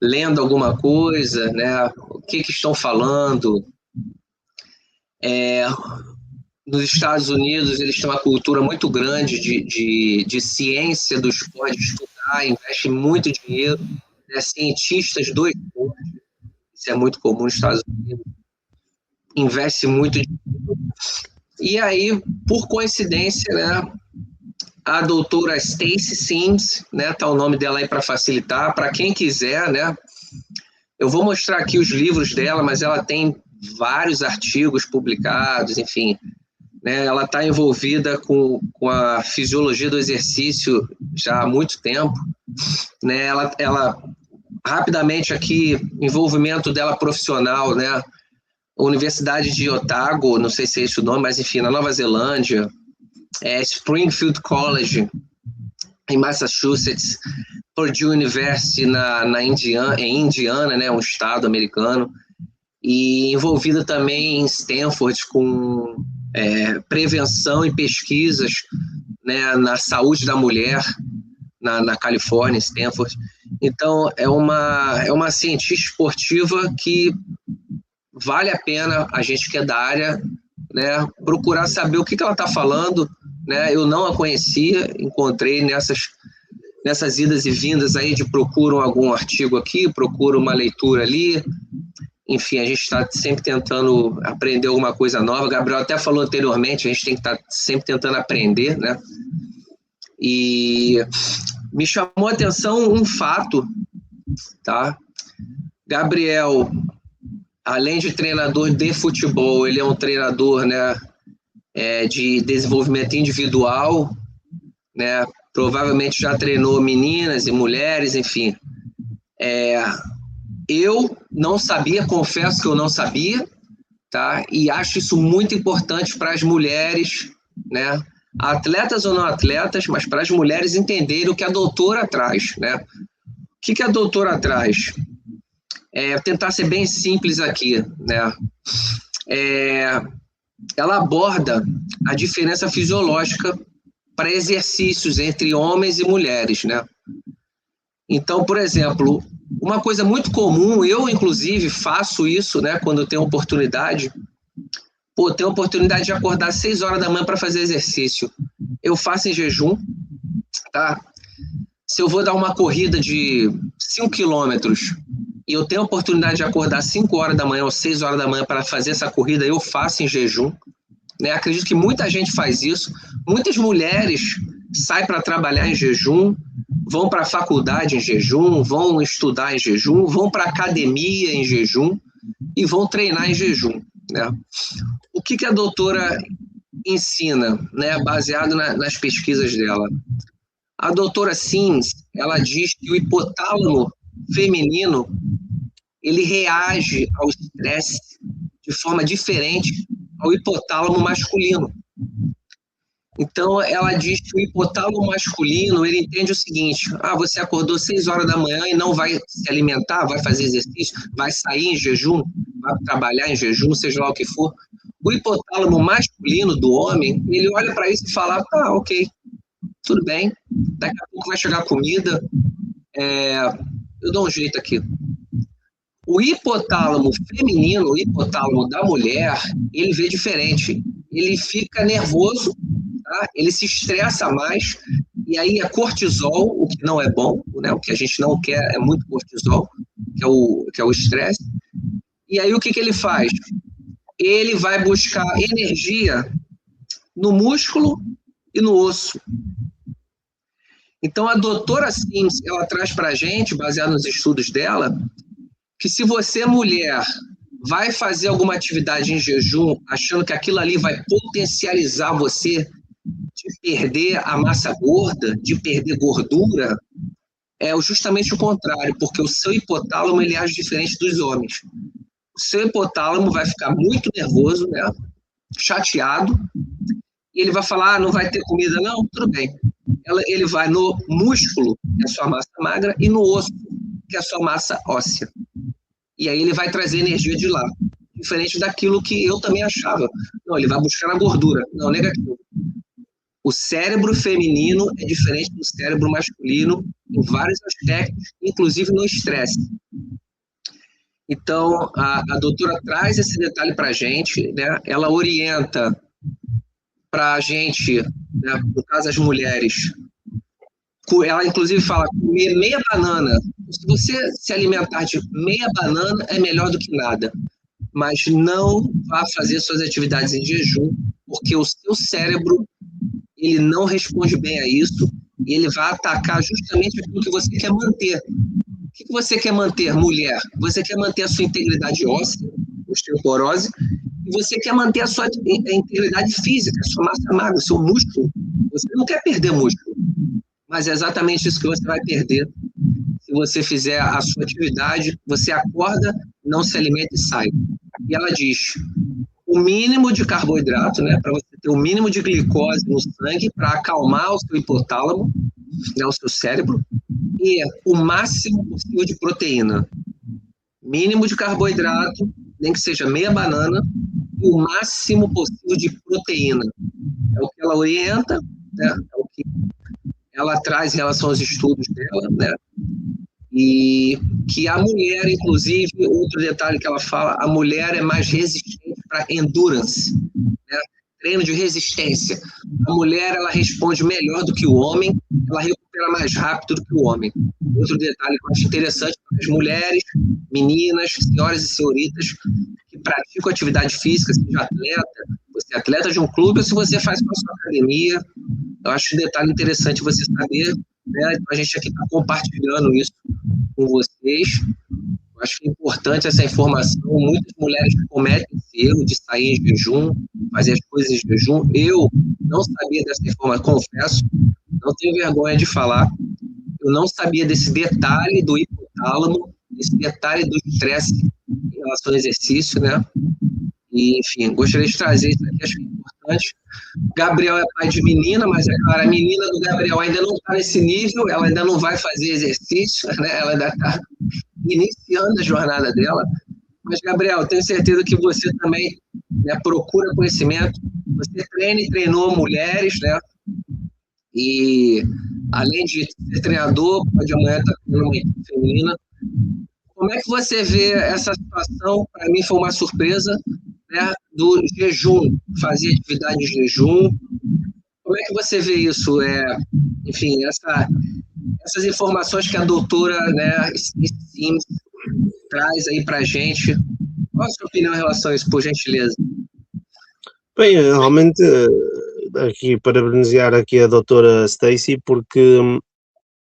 lendo alguma coisa, né? O que estão falando. Nos Estados Unidos, eles têm uma cultura muito grande de ciência do esporte, de estudar, investe muito dinheiro, né? Cientistas do esporte, isso é muito comum nos Estados Unidos, investe muito dinheiro. E aí, por coincidência, né, a doutora Stacy Sims, né, tá o nome dela aí para facilitar, para quem quiser, né, eu vou mostrar aqui os livros dela, mas ela tem vários artigos publicados, enfim, né, ela está envolvida com a fisiologia do exercício já há muito tempo, né, ela rapidamente aqui, envolvimento dela profissional, né, Universidade de Otago, não sei se é esse o nome, mas enfim, na Nova Zelândia, Springfield College, em Massachusetts, Purdue University em Indiana, né, um estado americano, e envolvida também em Stanford com prevenção e pesquisas, né, na saúde da mulher, na Califórnia, Stanford. Então, é uma cientista esportiva que vale a pena a gente que é da área, né, procurar saber o que ela está falando, né? Eu não a conhecia, encontrei nessas idas e vindas aí de procuram algum artigo aqui, procuro uma leitura ali, enfim, a gente está sempre tentando aprender alguma coisa nova. O Gabriel até falou anteriormente, a gente tem que estar sempre tentando aprender, né? E me chamou a atenção um fato, tá? Gabriel, além de treinador de futebol, ele é um treinador, né, de desenvolvimento individual, né, provavelmente já treinou meninas e mulheres, enfim. Eu não sabia, confesso que eu não sabia, tá? E acho isso muito importante para as mulheres, né, atletas ou não atletas, mas para as mulheres entenderem o que a doutora traz, né? O que a doutora traz? Tentar ser bem simples aqui, né? Ela aborda a diferença fisiológica para exercícios entre homens e mulheres, né? Então, por exemplo, uma coisa muito comum, eu inclusive faço isso, né, quando eu tenho oportunidade, tenho oportunidade de acordar às 6 horas da manhã para fazer exercício. Eu faço em jejum, tá? Se eu vou dar uma corrida de 5 quilômetros e eu tenho a oportunidade de acordar às 5 horas da manhã ou 6 horas da manhã para fazer essa corrida, eu faço em jejum, né? Acredito que muita gente faz isso. Muitas mulheres saem para trabalhar em jejum, vão para a faculdade em jejum, vão estudar em jejum, vão para a academia em jejum e vão treinar em jejum, né? O que a doutora ensina, né, baseado nas pesquisas dela? A doutora Sims, ela diz que o hipotálamo feminino, ele reage ao estresse de forma diferente ao hipotálamo masculino. Então, ela diz que o hipotálamo masculino, ele entende o seguinte: você acordou 6 horas da manhã e não vai se alimentar, vai fazer exercício, vai sair em jejum, vai trabalhar em jejum, seja lá o que for. O hipotálamo masculino do homem, ele olha para isso e fala: ok, tudo bem, daqui a pouco vai chegar comida, eu dou um jeito aqui. O hipotálamo feminino, o hipotálamo da mulher, ele vê diferente. Ele fica nervoso, tá? Ele se estressa mais, e aí é cortisol, o que não é bom, né? O que a gente não quer é muito cortisol, que é o estresse. E aí o que ele faz? ele vai buscar energia no músculo e no osso. Então, a doutora Sims, ela traz para a gente, baseado nos estudos dela, que se você, mulher, vai fazer alguma atividade em jejum, achando que aquilo ali vai potencializar você de perder a massa gorda, de perder gordura, é justamente o contrário, porque o seu hipotálamo ele age diferente dos homens. O seu hipotálamo vai ficar muito nervoso, né? Chateado, e ele vai falar, não vai ter comida não? Tudo bem. Ele vai no músculo, que é a sua massa magra, e no osso, que é a sua massa óssea. E aí ele vai trazer energia de lá, diferente daquilo que eu também achava. Não, ele vai buscar na gordura. Não, negativo. O cérebro feminino é diferente do cérebro masculino em vários aspectos, inclusive no estresse. Então, a doutora traz esse detalhe para a gente, né? Ela orienta para a gente, né? No caso as mulheres, ela inclusive fala comer meia banana. Se você se alimentar de meia banana, é melhor do que nada. Mas não vá fazer suas atividades em jejum, porque o seu cérebro ele não responde bem a isso e ele vai atacar justamente aquilo que você quer manter. O que você quer manter, mulher? Você quer manter a sua integridade óssea, osteoporose, e você quer manter a sua integridade física, a sua massa magra, o seu músculo. Você não quer perder músculo, mas é exatamente isso que você vai perder se você fizer a sua atividade. Você acorda, não se alimenta e sai. E ela diz, o mínimo de carboidrato, né, para você ter o mínimo de glicose no sangue, para acalmar o seu hipotálamo, né, o seu cérebro, e o máximo possível de proteína. Mínimo de carboidrato, nem que seja meia banana, e o máximo possível de proteína. É o que ela orienta, né, é o que ela traz em relação aos estudos dela, né, e que a mulher, inclusive, outro detalhe que ela fala, a mulher é mais resistente para endurance, né? Treino de resistência. A mulher, ela responde melhor do que o homem, ela recupera mais rápido do que o homem. Outro detalhe que eu acho interessante para as mulheres, meninas, senhoras e senhoritas que praticam atividade física, seja atleta, você é atleta de um clube ou se você faz com a sua academia, eu acho um detalhe interessante você saber, né? Então, a gente aqui está compartilhando isso com vocês. Eu acho que é importante essa informação. Muitas mulheres cometem esse erro de sair em jejum, fazer as coisas em jejum. Eu não sabia dessa informação, confesso, não tenho vergonha de falar. Eu não sabia desse detalhe do hipotálamo, esse detalhe do estresse em relação ao exercício, né? E, enfim, gostaria de trazer isso aqui, acho que é importante. Gabriel é pai de menina, mas é claro, a menina do Gabriel ainda não está nesse nível, ela ainda não vai fazer exercício, né? Ela ainda está iniciando a jornada dela. Mas, Gabriel, tenho certeza que você também, né, procura conhecimento. Você treina e treinou mulheres, né? E, além de ser treinador, pode amanhã estar treinando uma equipe feminina. Como é que você vê essa situação? Para mim foi uma surpresa, né, do jejum, fazer atividade de jejum. Como é que você vê isso? Enfim, essas informações que a doutora, né, Sims traz aí para a gente. Qual a sua opinião em relação a isso, por gentileza? Bem, realmente, aqui parabenizar aqui a doutora Stacy, porque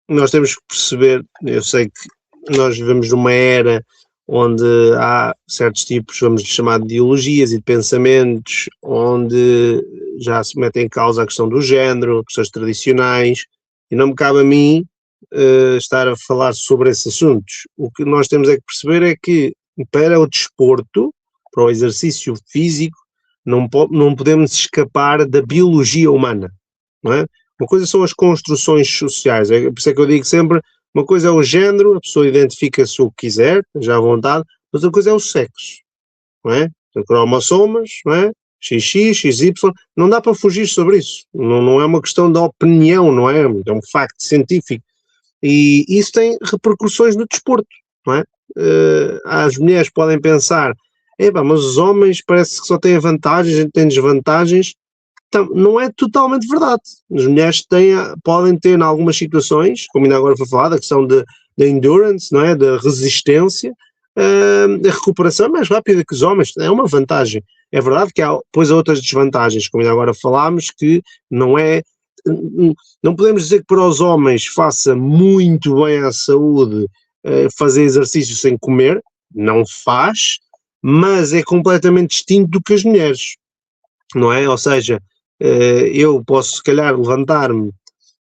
nós temos que perceber, eu sei que nós vivemos numa era onde há certos tipos, vamos chamar de ideologias e de pensamentos, onde já se mete em causa a questão do género, questões tradicionais, e não me cabe a mim estar a falar sobre esses assuntos. O que nós temos é que perceber é que para o desporto, para o exercício físico, não podemos escapar da biologia humana, não é? Uma coisa são as construções sociais, por isso é que eu digo sempre, uma coisa é o género, a pessoa identifica-se o que quiser, já à vontade, mas outra coisa é o sexo, não é? Cromossomas, não é? XX, XY, não dá para fugir sobre isso, não é uma questão de opinião, não é? É um facto científico, e isso tem repercussões no desporto, não é? As mulheres podem pensar, mas os homens parece que só têm vantagens, têm desvantagens. Então, não é totalmente verdade. As mulheres podem ter, em algumas situações, como ainda agora foi falado, a questão da endurance, não é? Da resistência, a recuperação é mais rápida que os homens, é uma vantagem. É verdade que há depois outras desvantagens, como ainda agora falámos, que não podemos dizer que para os homens faça muito bem à saúde fazer exercício sem comer, não faz, mas é completamente distinto do que as mulheres, não é? Ou seja, eu posso se calhar levantar-me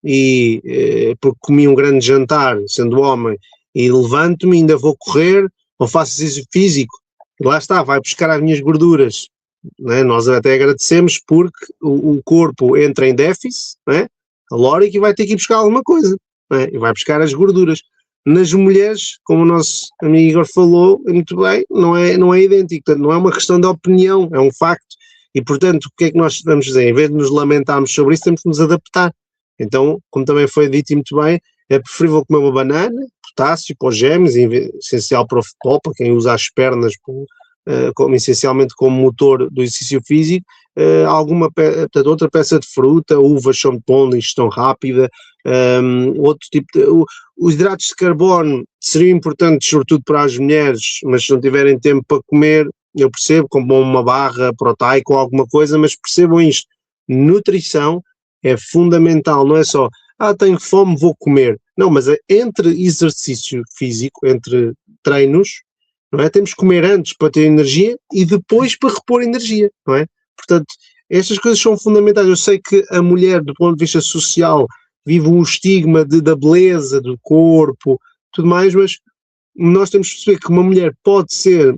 e porque comi um grande jantar, sendo homem, e levanto-me, ainda vou correr, ou faço exercício físico, e lá está, vai buscar as minhas gorduras, não é? Nós até agradecemos porque o corpo entra em déficit, não é? calórico, e vai ter que ir buscar alguma coisa, não é? E vai buscar as gorduras. Nas mulheres, como o nosso amigo Igor falou muito bem, não é idêntico, portanto, não é uma questão de opinião, é um facto, e portanto o que é que nós vamos fazer? Em vez de nos lamentarmos sobre isso, temos que nos adaptar. Então, como também foi dito e muito bem, é preferível comer uma banana, potássio para os gêmeos, essencial para o futebol, para quem usa as pernas essencialmente como motor do exercício físico, portanto, outra peça de fruta, uvas são bom de ingestão rápida, outro tipo de... Os hidratos de carbono seriam importantes sobretudo para as mulheres, mas se não tiverem tempo para comer, eu percebo, como uma barra proteica ou alguma coisa, mas percebam isto, nutrição é fundamental, não é só, tenho fome, vou comer, não, mas entre exercício físico, entre treinos, não é? Temos que comer antes para ter energia e depois para repor energia, não é? Portanto, estas coisas são fundamentais. Eu sei que a mulher, do ponto de vista social, vive um estigma da beleza, do corpo, tudo mais, mas nós temos que perceber que uma mulher pode ser,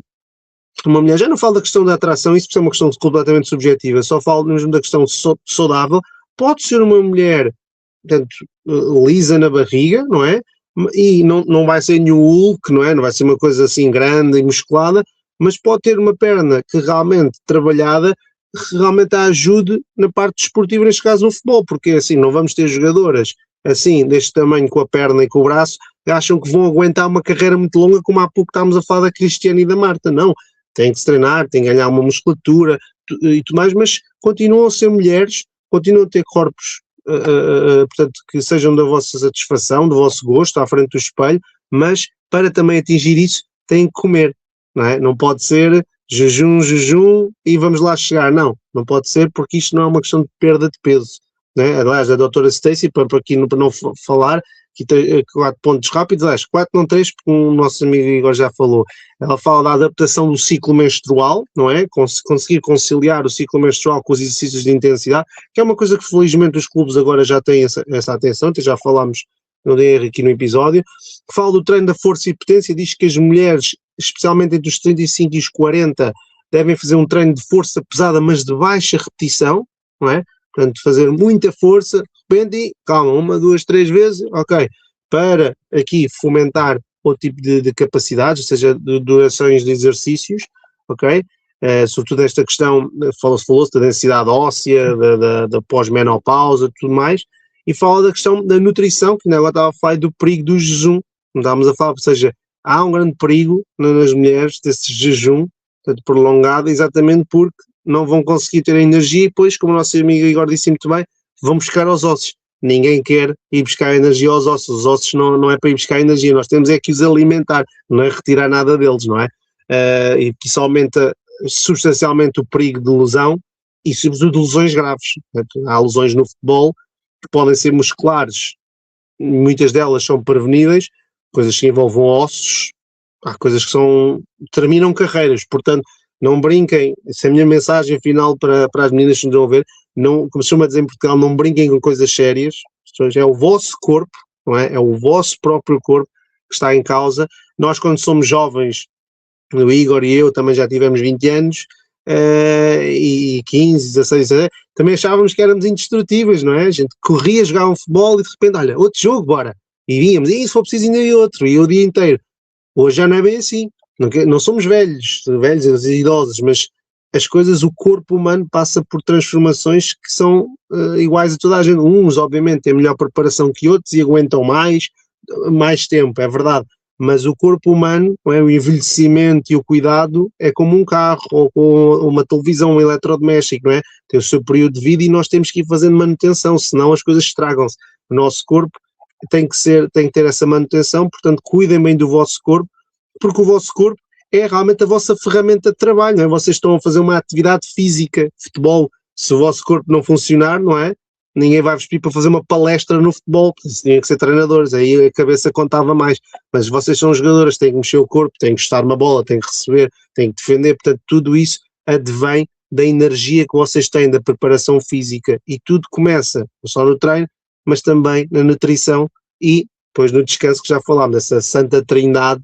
uma mulher, já não falo da questão da atração, isso é uma questão completamente subjetiva, só falo mesmo da questão saudável, pode ser uma mulher, portanto, lisa na barriga, não é? E não vai ser New Hulk, não é? Não vai ser uma coisa assim grande e musculada, mas pode ter uma perna que realmente trabalhada, que realmente a ajude na parte desportiva, neste caso no futebol, porque assim, não vamos ter jogadoras assim, deste tamanho, com a perna e com o braço, que acham que vão aguentar uma carreira muito longa, como há pouco estávamos a falar da Cristiane e da Marta. Não, têm que se treinar, têm que ganhar uma musculatura e tudo mais, mas continuam a ser mulheres, continuam a ter corpos, portanto, que sejam da vossa satisfação, do vosso gosto, à frente do espelho, mas para também atingir isso têm que comer, não é? Não pode ser jejum e vamos lá chegar, não pode ser, porque isto não é uma questão de perda de peso, não é? Aliás, a doutora Stacy, para não falar, aqui tem 4 pontos rápidos, aliás, 4 não 3, porque o nosso amigo Igor já falou, ela fala da adaptação do ciclo menstrual, não é? Conseguir conciliar o ciclo menstrual com os exercícios de intensidade, que é uma coisa que felizmente os clubes agora já têm essa atenção, já falámos no DR aqui no episódio, que fala do treino da força e potência, diz que as mulheres, especialmente entre os 35 e os 40, devem fazer um treino de força pesada, mas de baixa repetição, não é? Portanto, fazer muita força, de repente, calma, 1, 2, 3 vezes, ok, para aqui fomentar outro tipo de capacidades, ou seja, de durações de exercícios, ok? Sobretudo esta questão, falou-se da densidade óssea, da pós-menopausa, tudo mais, e fala da questão da nutrição, que agora estava a falar do perigo do jejum, não estávamos a falar, ou seja, há um grande perigo nas mulheres desse jejum, portanto, prolongado, exatamente porque não vão conseguir ter a energia e depois, como o nosso amigo Igor disse muito bem, vão buscar aos ossos. Ninguém quer ir buscar energia aos ossos, os ossos não é para ir buscar energia, nós temos é que os alimentar, não é retirar nada deles, não é? E que isso aumenta substancialmente o perigo de lesão e sobretudo de lesões graves. Portanto, há lesões no futebol que podem ser musculares, muitas delas são preveníveis, coisas que envolvam ossos, há coisas que terminam carreiras, portanto, não brinquem, essa é a minha mensagem final para as meninas que nos vão ver, não, como se chama a dizer em Portugal, não brinquem com coisas sérias, é o vosso corpo, não é? É o vosso próprio corpo que está em causa. Nós, quando somos jovens, o Igor e eu também já tivemos 20 anos, e 15, 16, 17, também achávamos que éramos indestrutíveis, não é? A gente corria, jogava um futebol e de repente, olha, outro jogo, bora, e víamos, e se for preciso ainda outro, e o dia inteiro. Hoje já não é bem assim, não somos velhos e idosos, mas as coisas, o corpo humano passa por transformações que são iguais a toda a gente. Uns, obviamente, têm melhor preparação que outros e aguentam mais tempo, é verdade, mas o corpo humano, não é? O envelhecimento e o cuidado é como um carro ou com uma televisão, um eletrodoméstico, não é? Tem o seu período de vida e nós temos que ir fazendo manutenção, senão as coisas estragam-se. O nosso corpo tem que ter essa manutenção, portanto, cuidem bem do vosso corpo, porque o vosso corpo é realmente a vossa ferramenta de trabalho, não é? Vocês estão a fazer uma atividade física, futebol, se o vosso corpo não funcionar, não é? Ninguém vai vos pedir para fazer uma palestra no futebol, tinham que ser treinadores, aí a cabeça contava mais, mas vocês são jogadores, têm que mexer o corpo, têm que estar uma bola, têm que receber, têm que defender, portanto tudo isso advém da energia que vocês têm, da preparação física, e tudo começa não só no treino, mas também na nutrição e depois no descanso, que já falámos, dessa santa trindade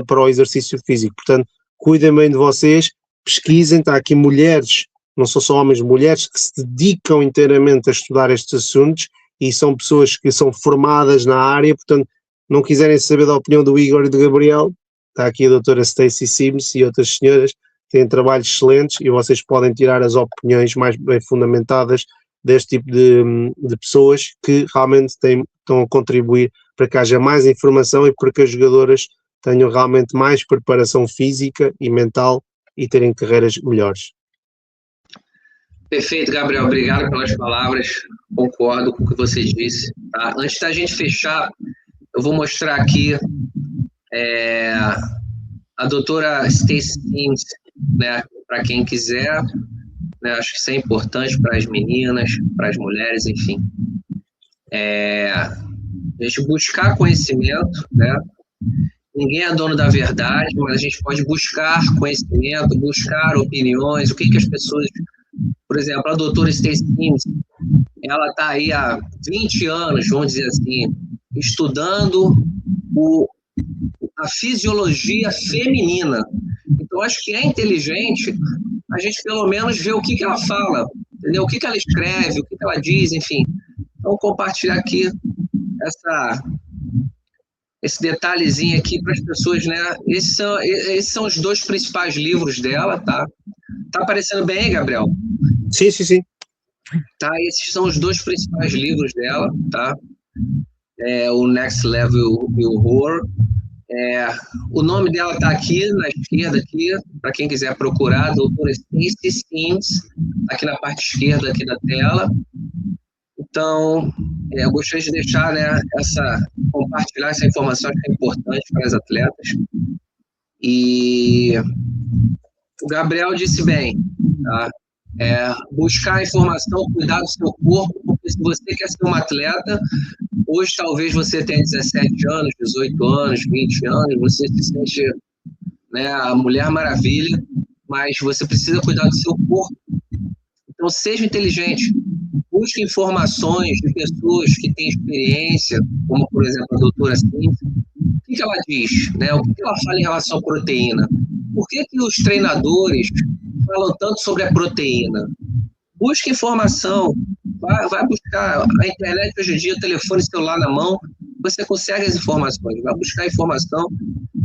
para o exercício físico. Portanto, cuidem bem de vocês, pesquisem, está aqui mulheres, não são só homens, mulheres que se dedicam inteiramente a estudar estes assuntos e são pessoas que são formadas na área, portanto, não quiserem saber da opinião do Igor e do Gabriel, está aqui a doutora Stacey Sims e outras senhoras, têm trabalhos excelentes e vocês podem tirar as opiniões mais bem fundamentadas deste tipo de pessoas que realmente estão a contribuir para que haja mais informação e para que as jogadoras tenham realmente mais preparação física e mental e terem carreiras melhores. Perfeito, Gabriel. Obrigado pelas palavras. Concordo com o que você disse. Tá? Antes da gente fechar, eu vou mostrar aqui a doutora Stacey Sims, né, para quem quiser, né, acho que isso é importante para as meninas, para as mulheres, enfim. A gente buscar conhecimento, né? Ninguém é dono da verdade, mas a gente pode buscar conhecimento, buscar opiniões, o que as pessoas... Por exemplo, a doutora Stacey Sims, ela está aí há 20 anos, vamos dizer assim, estudando a fisiologia feminina. Então, acho que é inteligente a gente, pelo menos, ver o que ela fala, entendeu? O que ela escreve, o que ela diz, enfim. Então, compartilhar aqui esse detalhezinho aqui para as pessoas, né? Esses são os 2 principais livros dela, tá? Tá aparecendo bem aí, Gabriel? Sim, sim, sim. Tá, esses são os 2 principais livros dela, tá? O Next Level e o Horror. O nome dela está aqui na esquerda, para quem quiser procurar, a doutora Stacey Sims, aqui na parte esquerda aqui da tela. Então, eu gostaria de deixar, né, compartilhar essa informação que é importante para as atletas. E o Gabriel disse bem, tá? Buscar informação, cuidar do seu corpo, porque se você quer ser uma atleta, hoje talvez você tenha 17 anos, 18 anos, 20 anos, você se sente, né, a Mulher Maravilha, mas você precisa cuidar do seu corpo. Então, seja inteligente, busque informações de pessoas que têm experiência, como, por exemplo, a doutora Sims. O que ela diz, né? O que ela fala em relação à proteína? Por que os treinadores falam tanto sobre a proteína? Busque informação, vai buscar. A internet hoje em dia, telefone celular na mão, você consegue as informações, vai buscar informação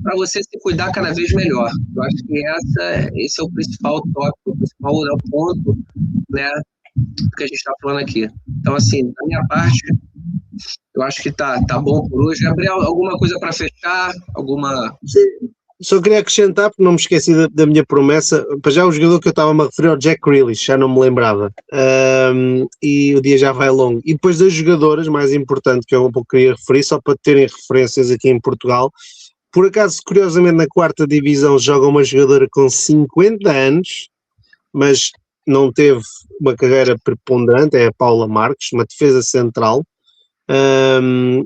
para você se cuidar cada vez melhor. Eu acho que esse é o principal tópico, o principal ponto, né, que a gente está falando aqui. Então, assim, da minha parte, eu acho que tá bom por hoje. Gabriel, alguma coisa para fechar? Sim. Só queria acrescentar, porque não me esqueci da minha promessa, para já o jogador que eu estava a me referir ao Jack Grealish, já não me lembrava, e o dia já vai longo. E depois das jogadoras, mais importante que eu um pouco queria referir, só para terem referências aqui em Portugal, por acaso, curiosamente, na 4ª divisão joga uma jogadora com 50 anos, mas não teve uma carreira preponderante, é a Paula Marques, uma defesa central,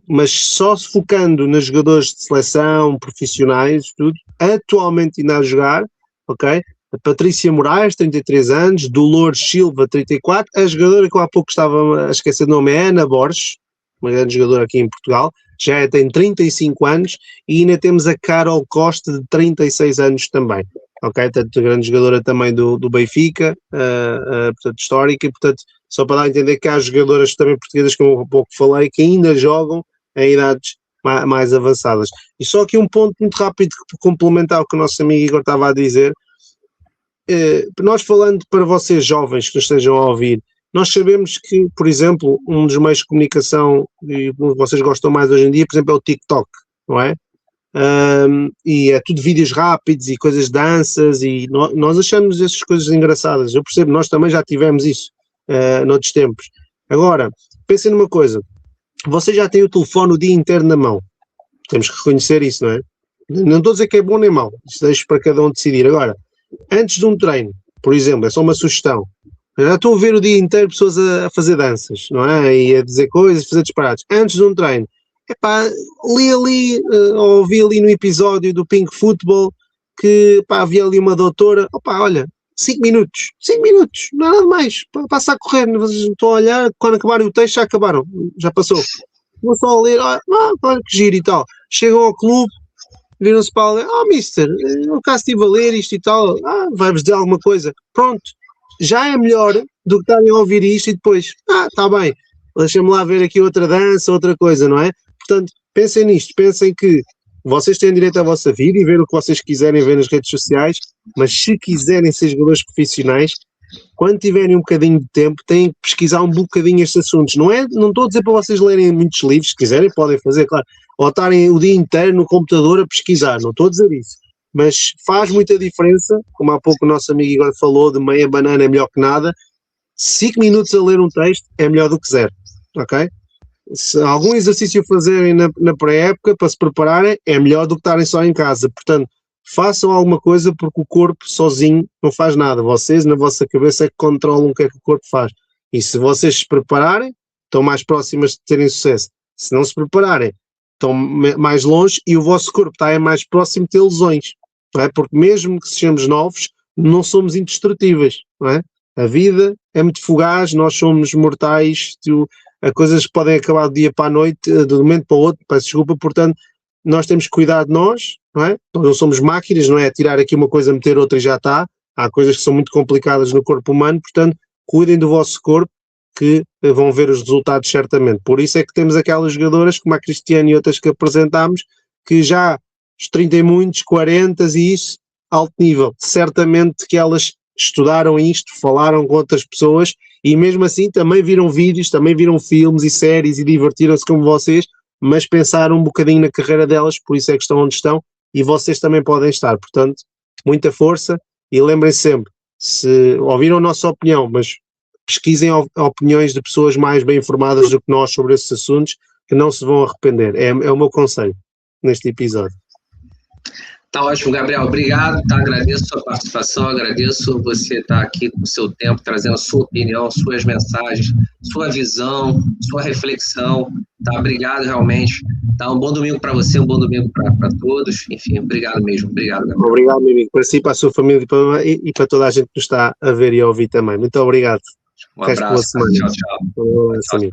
mas só se focando nos jogadores de seleção, profissionais, tudo, atualmente ainda a jogar, ok? A Patrícia Moraes, 33 anos, Dolores Silva, 34, a jogadora que eu há pouco estava a esquecer o nome é Ana Borges, uma grande jogadora aqui em Portugal, já tem 35 anos, e ainda temos a Carol Costa, de 36 anos também, ok? Portanto, grande jogadora também do Benfica, portanto, histórica, e portanto, só para dar a entender que há jogadoras também portuguesas, como eu há pouco falei, que ainda jogam em idades mais avançadas. E só aqui um ponto muito rápido para complementar o que o nosso amigo Igor estava a dizer. Nós falando para vocês jovens que nos estejam a ouvir, nós sabemos que, por exemplo, um dos meios de comunicação que vocês gostam mais hoje em dia, por exemplo, é o TikTok, não é? E é tudo vídeos rápidos e coisas de danças, e nós achamos essas coisas engraçadas. Eu percebo, nós também já tivemos isso noutros tempos. Agora, pensem numa coisa, você já tem o telefone o dia inteiro na mão, temos que reconhecer isso, não é? Não estou a dizer que é bom nem mau, isso deixo para cada um decidir. Agora, antes de um treino, por exemplo, é só uma sugestão, eu já estou a ver o dia inteiro pessoas a fazer danças, não é? E a dizer coisas, a fazer disparates. Antes de um treino, epá, li ali, ou ouvi ali no episódio do Pink Football, que pá, havia ali uma doutora, opá, olha, 5 minutos, não há nada mais, passa a correr, vocês não estão a olhar, quando acabarem o texto já acabaram, já passou. Vou só a ler, olha que giro e tal. Chegam ao clube, viram-se para ali, mister, eu cá estive a ler isto e tal, vai-vos dizer alguma coisa. Pronto, já é melhor do que estarem a ouvir isto e depois, está bem, deixem-me lá ver aqui outra dança, outra coisa, não é? Portanto, pensem nisto, pensem que vocês têm direito à vossa vida e ver o que vocês quiserem ver nas redes sociais, mas se quiserem ser jogadores profissionais, quando tiverem um bocadinho de tempo, têm que pesquisar um bocadinho estes assuntos. Não estou a dizer para vocês lerem muitos livros, se quiserem podem fazer, claro, ou estarem o dia inteiro no computador a pesquisar, não estou a dizer isso. Mas faz muita diferença, como há pouco o nosso amigo Igor falou, de meia banana é melhor que nada, 5 minutos a ler um texto é melhor do que 0, ok? Se algum exercício fazerem na pré-época para se prepararem, é melhor do que estarem só em casa. Portanto, façam alguma coisa porque o corpo sozinho não faz nada. Vocês, na vossa cabeça, é que controlam o que é que o corpo faz. E se vocês se prepararem, estão mais próximas de terem sucesso. Se não se prepararem, estão mais longe e o vosso corpo está mais próximo de ter lesões. Não é? Porque mesmo que sejamos novos, não somos indestrutíveis. Não é? A vida é muito fugaz, nós somos mortais, há coisas que podem acabar do dia para a noite, de um momento para o outro, peço desculpa, portanto, nós temos que cuidar de nós, não é? Nós não somos máquinas, não é tirar aqui uma coisa, meter outra e já está. Há coisas que são muito complicadas no corpo humano, portanto, cuidem do vosso corpo que vão ver os resultados certamente. Por isso é que temos aquelas jogadoras, como a Cristiane e outras que apresentámos, que já os 30 e muitos, 40 e isso, alto nível. Certamente que elas estudaram isto, falaram com outras pessoas e mesmo assim também viram vídeos, também viram filmes e séries e divertiram-se como vocês, mas pensaram um bocadinho na carreira delas, por isso é que estão onde estão e vocês também podem estar. Portanto, muita força e lembrem-se sempre, se ouviram a nossa opinião, mas pesquisem opiniões de pessoas mais bem informadas do que nós sobre esses assuntos, que não se vão arrepender. É o meu conselho neste episódio. Tá ótimo, Gabriel. Obrigado, tá? Agradeço a sua participação, agradeço você estar aqui com o seu tempo, trazendo a sua opinião, suas mensagens, sua visão, sua reflexão, tá? Obrigado, realmente. Tá? Um bom domingo para você, um bom domingo para todos. Enfim, obrigado mesmo. Obrigado, Gabriel. Obrigado, meu amigo. Para si, para a sua família e para toda a gente que nos está a ver e a ouvir também. Muito obrigado. Um abraço. Tchau, tchau. Tchau, tchau.